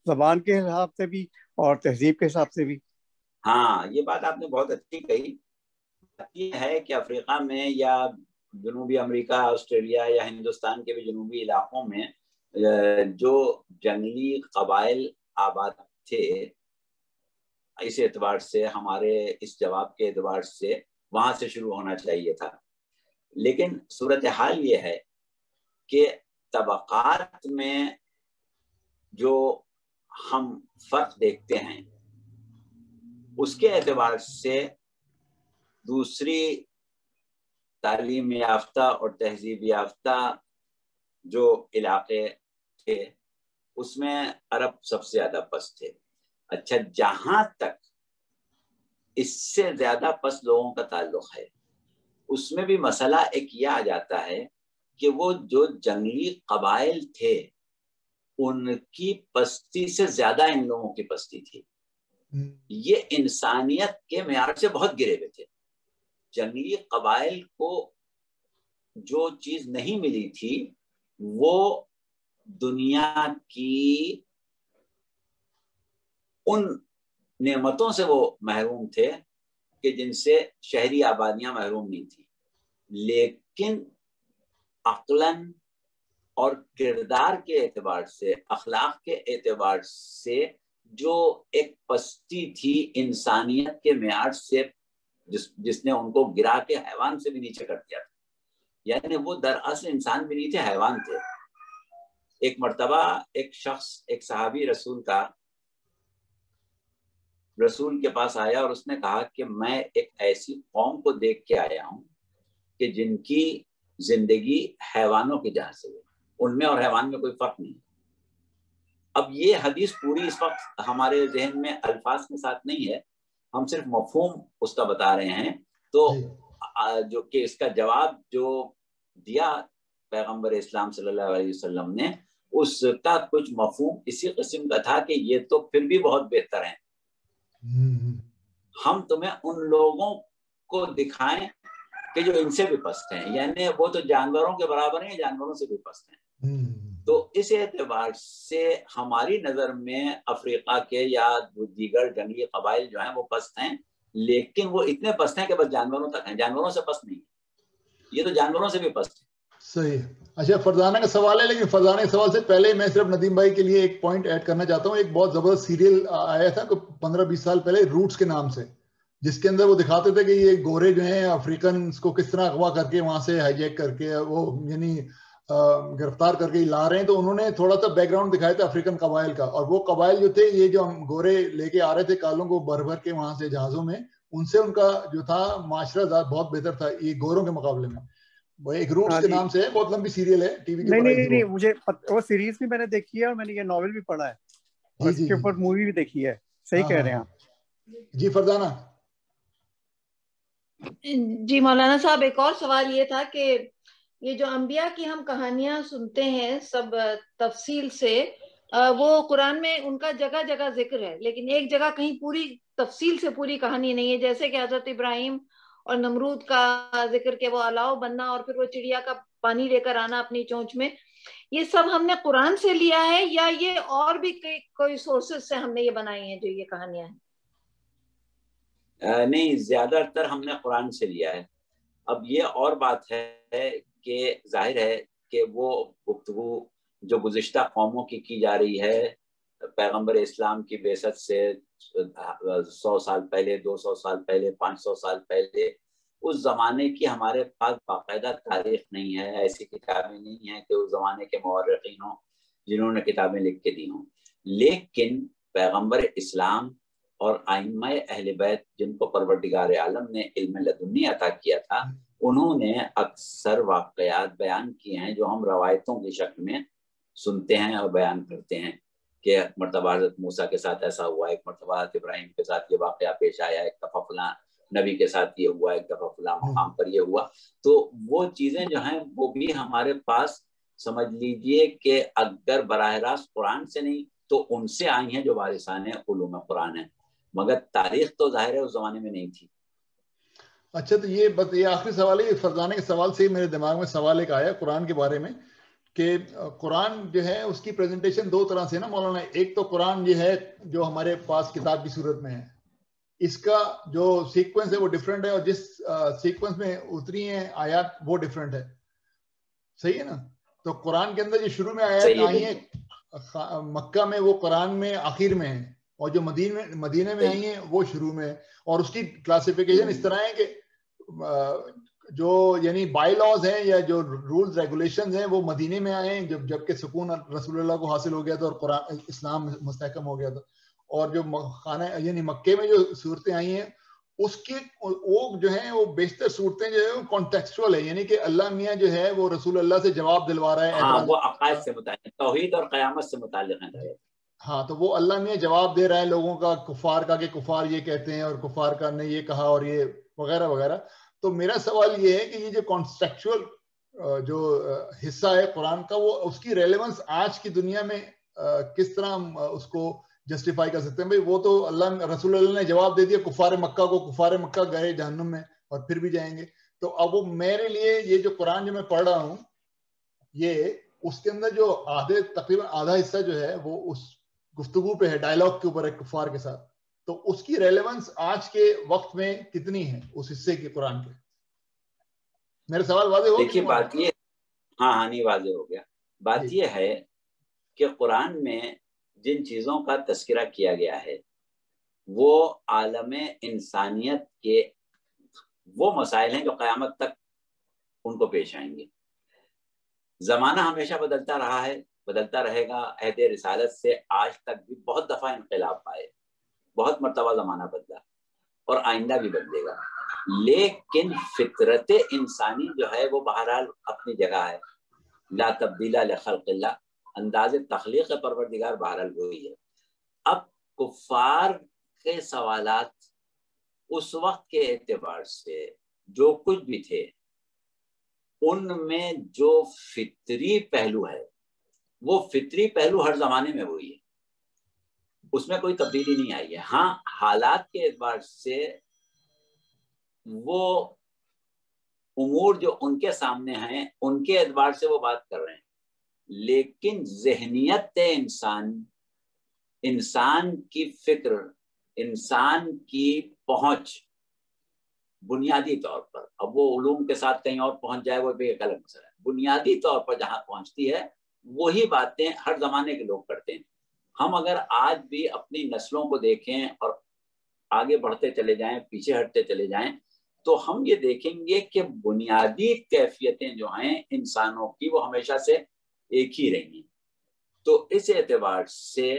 زبان کے حساب سے بھی اور تہذیب کے حساب سے بھی. ہاں یہ بات آپ نے بہت اچھی کہی. یہ ہے کہ افریقہ میں یا جنوبی امریکہ, آسٹریلیا یا ہندوستان کے بھی جنوبی علاقوں میں جو جنگلی قبائل آباد تھے, اس اعتبار سے ہمارے اس جواب کے اعتبار سے وہاں سے شروع ہونا چاہیے تھا. لیکن صورتحال یہ ہے کہ طبقات میں جو ہم فرق دیکھتے ہیں اس کے اعتبار سے دوسری تعلیم یافتہ اور تہذیب یافتہ جو علاقے تھے اس میں عرب سب سے زیادہ پست تھے. اچھا, جہاں تک اس سے زیادہ پست لوگوں کا تعلق ہے اس میں بھی مسئلہ ایک یہ آ جاتا ہے کہ وہ جو جنگلی قبائل تھے ان کی پستی سے زیادہ ان لوگوں کی پستی تھی. یہ انسانیت کے معیار سے بہت گرے ہوئے تھے. جنگلی قبائل کو جو چیز نہیں ملی تھی وہ دنیا کی ان نعمتوں سے وہ محروم تھے کہ جن سے شہری آبادیاں محروم نہیں تھیں, لیکن عقلاً اور کردار کے اعتبار سے, اخلاق کے اعتبار سے جو ایک پستی تھی انسانیت کے معیار سے, جس نے ان کو گرا کے حیوان سے بھی نیچے کر دیا تھا. یعنی وہ دراصل انسان بھی نہیں تھے, حیوان تھے. ایک مرتبہ ایک شخص, ایک صحابی رسول کے پاس آیا اور اس نے کہا کہ میں ایک ایسی قوم کو دیکھ کے آیا ہوں کہ جن کی زندگی حیوانوں کی جہاں سے ہے, ان میں اور حیوان میں کوئی فرق نہیں. اب یہ حدیث پوری اس وقت ہمارے ذہن میں الفاظ کے ساتھ نہیں ہے، ہم صرف مفہوم اس کا بتا رہے ہیں. تو جو کہ اس کا جواب جو دیا پیغمبر اسلام صلی اللہ علیہ وسلم نے، اس کا کچھ مفہوم اسی قسم کا تھا کہ یہ تو پھر بھی بہت بہتر ہیں، ہم تمہیں ان لوگوں کو دکھائیں کہ جو ان سے بھی پست ہیں، یعنی وہ تو جانوروں کے برابر ہیں، جانوروں سے بھی پست ہیں. تو اس اعتبار سے ہماری نظر میں افریقہ کے یا دیگر جنگلی قبائل جو ہیں وہ پست ہیں، لیکن وہ اتنے پست ہیں کہ بس جانوروں تک ہیں، جانوروں سے پست نہیں، یہ تو جانوروں سے بھی پست ہے. صحیح. اچھا، فرزانہ کا سوال ہے، لیکن فرزانہ کے سوال سے پہلے میں صرف ندیم بھائی کے لیے ایک پوائنٹ ایڈ کرنا چاہتا ہوں. ایک بہت زبردست سیریل آیا تھا 15-20 سال پہلے روٹس کے نام سے، جس کے اندر وہ دکھاتے تھے کہ یہ گورے جو ہیں افریقنس کو کس طرح اغوا کر کے وہاں سے ہائی جیک کر کے وہ یعنی گرفتار کر کے لا رہے ہیں. تو انہوں نے تھوڑا سا بیک گراؤنڈ دکھایا تھا افریقن قبائل کا، اور وہ قبائل جو تھے یہ جو ہم گورے لے کے آ رہے تھے کالوں کو بھر بھر کے وہاں سے جہازوں میں، ان سے ان کا جو تھا معاشرہ بہت بہتر تھا یہ گوروں کے مقابلے میں. وہ ایک روٹس کے نام سے ہے، بہت لمبی سیریل ہے ٹی وی کے اوپر. نہیں مجھے وہ سیریز بھی میں نے دیکھی ہے اور میں نے یہ ناول بھی پڑھا ہے اور اس کے اوپر مووی بھی دیکھی ہے. صحیح کہہ رہے ہیں آپ. جی فرزانہ. جی مولانا صاحب، ایک اور سوال یہ تھا کہ یہ جو انبیاء کی ہم کہانیاں سنتے ہیں سب تفصیل سے، وہ قرآن میں ان کا جگہ جگہ ذکر ہے، لیکن ایک جگہ کہیں پوری تفصیل سے پوری کہانی نہیں ہے. جیسے کہ حضرت ابراہیم اور نمرود کا ذکر کہ وہ الاؤ بننا اور پھر وہ چڑیا کا پانی لے کر آنا اپنی چونچ میں، یہ سب ہم نے قرآن سے لیا ہے یا یہ اور بھی کوئی سورسز سے ہم نے یہ بنائی ہیں جو یہ کہانیاں ہیں؟ نہیں، زیادہ تر ہم نے قرآن سے لیا ہے. اب یہ اور بات ہے کہ ظاہر ہے کہ وہ گفتگو جو گزشتہ قوموں کی جا رہی ہے پیغمبر اسلام کی بعثت سے 100 سال پہلے، 200 سال پہلے، 500 سال پہلے، اس زمانے کی ہمارے پاس باقاعدہ تاریخ نہیں ہے، ایسی کتابیں نہیں ہیں کہ اس زمانے کے مورخین ہوں جنہوں نے کتابیں لکھ کے دی ہوں. لیکن پیغمبر اسلام اور ائمہ اہل بیت جن کو پروردگار عالم نے علم لدنی عطا کیا تھا، انہوں نے اکثر واقعات بیان کیے ہیں جو ہم روایتوں کی شکل میں سنتے ہیں اور بیان کرتے ہیں کہ ایک مرتبہ حضرت موسیٰ کے ساتھ ایسا ہوا، ایک مرتبہ حضرت ابراہیم کے ساتھ یہ واقعہ پیش آیا، ایک دفعہ فلاں نبی کے ساتھ یہ ہوا، ایک دفعہ فلاں مقام پر یہ ہوا. تو وہ چیزیں جو ہیں وہ بھی ہمارے پاس سمجھ لیجئے کہ اگر براہ راست قرآن سے نہیں تو ان سے آئی ہیں جو وارثان علوم قرآن ہیں، مگر تاریخ تو ظاہر ہے اس زمانے میں نہیں تھی. اچھا، تو یہ آخری سوال ہے. فرزانہ کے سوال سے میرے دماغ میں سوال ایک آیا قرآن کے بارے میں کہ قرآن جو ہے اس کی پریزنٹیشن دو طرح سے نا مولانا. ایک تو قرآن یہ ہے جو ہمارے پاس کتاب کی صورت میں ہے، اس کا جو سیکوینس ہے وہ ڈیفرنٹ ہے، اور جس سیکوینس میں اتری ہیں آیات وہ ڈیفرنٹ ہے. صحیح ہے نا؟ تو قرآن کے اندر جو شروع میں آیات آئی ہیں مکہ میں وہ قرآن میں آخر میں ہے، اور جو مدینے میں آئی ہیں وہ شروع میں ہے. اور اس کی کلاسیفیکیشن اس طرح ہے کہ جو یعنی بائی لاز ہیں یا جو رولز ریگولیشنز ہیں وہ مدینے میں آئے ہیں جبکہ سکون رسول اللہ کو حاصل ہو گیا تھا اور قرآن اسلام مستحکم ہو گیا تھا. اور جو خانہ یعنی مکے میں جو صورتیں آئی ہیں اس کی وہ جو ہیں وہ بیشتر صورتیں جو ہیں کانٹیکسچوئل ہے، یعنی کہ اللہ میاں جو ہے وہ رسول اللہ سے جواب دلوا رہا ہے. ہاں، وہ عقائد سے متعلق، توحید اور قیامت سے متعلق ہیں. ہاں، تو وہ اللہ میاں جواب دے رہا ہے لوگوں کا، کفار کا، کہ کفار یہ کہتے ہیں اور کفار کا نے یہ کہا اور یہ وغیرہ وغیرہ. تو میرا سوال یہ ہے کہ یہ جو کانٹیکسچوئل جو حصہ ہے قرآن کا، وہ اس کی ریلیونس آج کی دنیا میں کس طرح اس کو جسٹیفائی کر سکتے ہیں؟ بھائی وہ تو اللہ رسول اللہ نے جواب دے دیا کفار مکہ کو، کفار مکہ گئے جہنم میں اور پھر بھی جائیں گے. تو اب وہ میرے لیے یہ جو قرآن جو میں پڑھ رہا ہوں یہ اس کے اندر جو تقریباً آدھا حصہ جو ہے وہ اس گفتگو پہ ہے، ڈائلاگ کے اوپر ہے کفار کے ساتھ. تو اس کی ریلیونس آج کے وقت میں کتنی ہے اس حصے کی قرآن کے؟ میرا سوال واضح ہو گیا؟ دیکھیے بات یہ، ہاں نہیں واضح ہو گیا. بات یہ ہے کہ قرآن میں جن چیزوں کا تذکرہ کیا گیا ہے وہ عالم انسانیت کے وہ مسائل ہیں جو قیامت تک ان کو پیش آئیں گے. زمانہ ہمیشہ بدلتا رہا ہے، بدلتا رہے گا. عہد رسالت سے آج تک بھی بہت دفعہ انقلاب آئے، بہت مرتبہ زمانہ بدلا اور آئندہ بھی بدلے گا. لیکن فطرت انسانی جو ہے وہ بہرحال اپنی جگہ ہے. لا تبدیل لخلق اللہ، انداز تخلیق پروردگار بہرحال وہی ہے. اب کفار کے سوالات اس وقت کے اعتبار سے جو کچھ بھی تھے ان میں جو فطری پہلو ہے وہ فطری پہلو ہر زمانے میں وہی ہے, اس میں کوئی تبدیلی نہیں آئی ہے. ہاں حالات کے اعتبار سے وہ امور جو ان کے سامنے ہیں ان کے اعتبار سے وہ بات کر رہے ہیں, لیکن ذہنیت انسان کی فکر, انسان کی پہنچ بنیادی طور پر, اب وہ علوم کے ساتھ کہیں اور پہنچ جائے وہ بھی ایک الگ مسئلہ ہے, بنیادی طور پر جہاں پہنچتی ہے وہی باتیں ہر زمانے کے لوگ کرتے ہیں. ہم اگر آج بھی اپنی نسلوں کو دیکھیں اور آگے بڑھتے چلے جائیں, پیچھے ہٹتے چلے جائیں, تو ہم یہ دیکھیں گے کہ بنیادی کیفیتیں جو ہیں انسانوں کی وہ ہمیشہ سے ایک ہی رہیں گی. تو اس اعتبار سے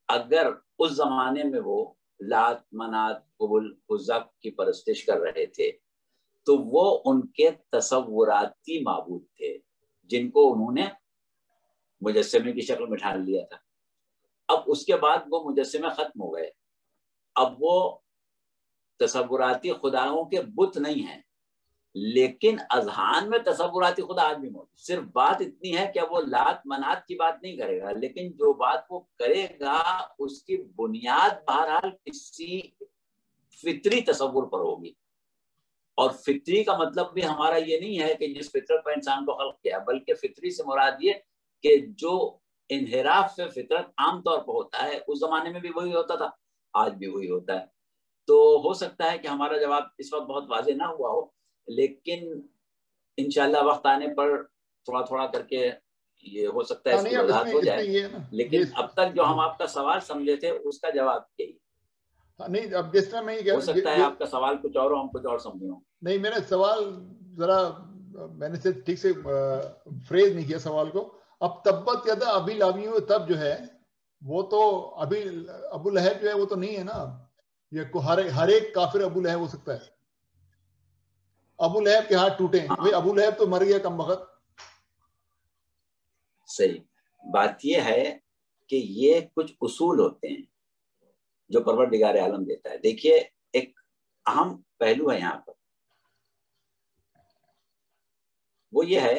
اگر اس زمانے میں وہ لات منات قبل عزا کی پرستش کر رہے تھے تو وہ ان کے تصوراتی معبود تھے جن کو انہوں نے مجسمے کی شکل میں ڈھال لیا تھا. اب اس کے بعد وہ مجسمے ختم ہو گئے, اب وہ تصوراتی خداؤں کے بت نہیں ہیں, لیکن اذہان میں تصوراتی خدا آج بھی موجود. صرف بات اتنی ہے کہ وہ لات منات کی بات نہیں کرے گا, لیکن جو بات وہ کرے گا اس کی بنیاد بہرحال کسی فطری تصور پر ہوگی. اور فطری کا مطلب بھی ہمارا یہ نہیں ہے کہ جس فطرت پر انسان کو خلق کیا, بلکہ فطری سے مراد یہ کہ جو انحراف سے فطرت عام طور پر ہوتا ہے اس زمانے میں بھی وہی ہوتا تھا, آج بھی وہی ہوتا ہے. تو ہو سکتا ہے کہ ہمارا جواب اس وقت بہت واضح نہ ہوا ہو, لیکن انشاءاللہ وقت آنے پر تھوڑا تھوڑا کر کے یہ ہو سکتا ہے اس کی وضاحت ہو جائے. لیکن اب تک جو ہم آپ کا سوال سمجھے تھے اس کا جواب یہی نہیں. اب جس طرح میں ہو سکتا ہے آپ کا سوال کچھ اور ہو, ہم کچھ اور سمجھے ہوں. نہیں, میرا سوال ذرا میں نے ٹھیک سے فریز نہیں کیا سوال کو. اب تبت یدا ابی لہب تب جو ہے وہ تو ابھی ابو لہب جو ہے وہ تو نہیں ہے نا, یہ ہر ایک کافر ابو لہب ہو سکتا ہے. ابو لہب کے ہاتھ ٹوٹے ہیں, ابو لہب تو مر گیا کم وقت. صحیح بات یہ ہے کہ یہ کچھ اصول ہوتے ہیں جو پروردگار عالم دیتا ہے. دیکھیے ایک اہم پہلو ہے یہاں پر, وہ یہ ہے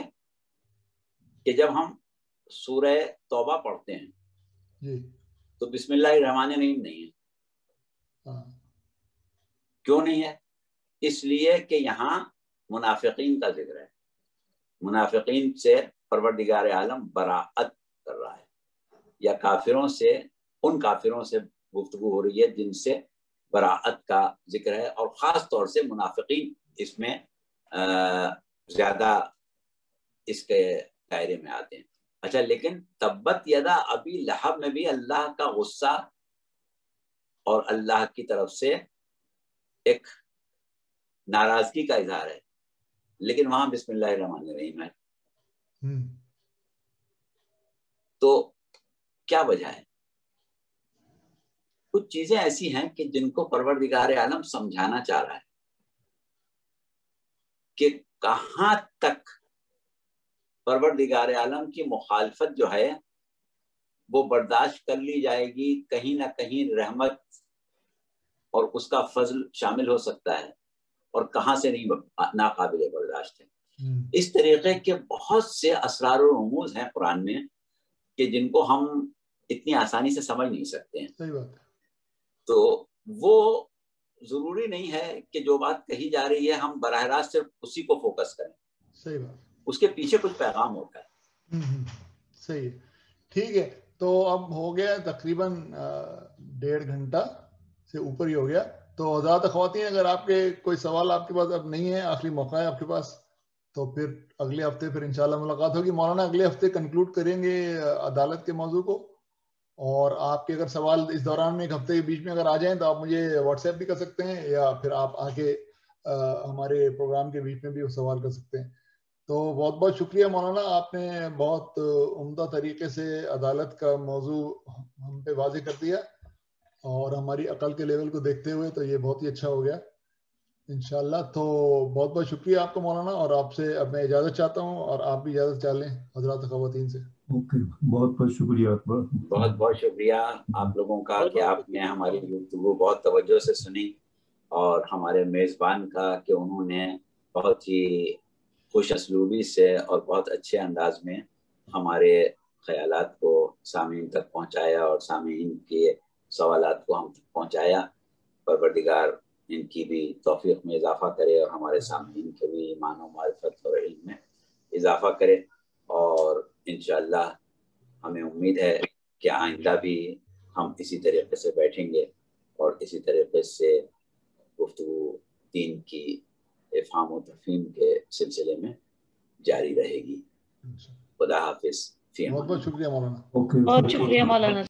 کہ جب ہم سورہ توبہ پڑھتے ہیں جی تو بسم اللہ الرحمن الرحیم نہیں ہے. کیوں نہیں ہے؟ اس لیے کہ یہاں منافقین کا ذکر ہے, منافقین سے پروردگار عالم براءت کر رہا ہے, یا کافروں سے, ان کافروں سے گفتگو ہو رہی ہے جن سے براءت کا ذکر ہے, اور خاص طور سے منافقین اس میں زیادہ اس کے دائرے میں آتے ہیں. اچھا, لیکن تبت یدا ابی لہب میں بھی اللہ کا غصہ اور اللہ کی طرف سے ایک ناراضگی کا اظہار ہے, لیکن وہاں بسم اللہ الرحمن الرحیم ہے. تو کیا وجہ ہے؟ کچھ چیزیں ایسی ہیں کہ جن کو پروردگار عالم سمجھانا چاہ رہا ہے کہ کہاں تک پروردگار عالم کی مخالفت جو ہے وہ برداشت کر لی جائے گی, کہیں نہ کہیں رحمت اور اس کا فضل شامل ہو سکتا ہے, اور کہاں سے نہیں ناقابل برداشت ہے. اس طریقے کے بہت سے اسرار و رموز ہیں قرآن میں کہ جن کو ہم اتنی آسانی سے سمجھ نہیں سکتے ہیں. صحیح بات ہے. تو وہ ضروری نہیں ہے کہ جو بات کہی جا رہی ہے ہم براہ راست صرف اسی کو فوکس کریں. صحیح بات, اس کے پیچھے کچھ پیغام ہوتا ہے. صحیح ہے, ٹھیک ہے. تو اب ہو گیا تقریباً 1.5 گھنٹہ سے اوپر ہی ہو گیا. تو حضرات خواتین, اگر آپ کے کوئی سوال آپ کے پاس اب نہیں ہے, آخری موقع ہے آپ کے پاس, تو پھر اگلے ہفتے پھر انشاءاللہ ملاقات ہوگی. مولانا اگلے ہفتے کنکلوڈ کریں گے عدالت کے موضوع کو, اور آپ کے اگر سوال اس دوران میں ایک ہفتے کے بیچ میں اگر آ جائیں تو آپ مجھے واٹس ایپ بھی کر سکتے ہیں, یا پھر آپ آ کے ہمارے پروگرام کے بیچ میں بھی سوال کر سکتے ہیں. تو بہت بہت شکریہ مولانا, آپ نے بہت عمدہ طریقے سے عدالت کا موضوع ہم پہ واضح کر دیا, اور ہماری عقل کے لیول کو دیکھتے ہوئے تو یہ بہت ہی اچھا ہو گیا انشاءاللہ. تو بہت بہت شکریہ آپ کا مولانا, اور آپ سے اب میں اجازت چاہتا ہوں, اور آپ بھی اجازت چاہ لیں حضرات خواتین سے. اوکے، بہت بہت شکریہ اکبر. بہت بہت شکریہ آپ لوگوں کا کہ آپ نے ہماری گفتگو بہت توجہ سے سنی، اور ہمارے میزبان کا کہ انہوں نے بہت ہی خوش اسلوبی سے اور بہت اچھے انداز میں ہمارے خیالات کو سامعین تک پہنچایا اور سامعین کے سوالات کو ہم تک پہنچایا. پروردگار ان کی بھی توفیق میں اضافہ کرے اور ہمارے سامعین کے بھی ایمان و معرفت اور علم میں اضافہ کرے. اور انشاءاللہ ہمیں امید ہے کہ آئندہ بھی ہم اسی طریقے سے بیٹھیں گے اور اسی طریقے سے گفتگو دین کی افہام و تفہیم کے سلسلے میں جاری رہے گی. خدا حافظ. بہت بہت شکریہ مولانا. اوکے، بہت شکریہ مولانا.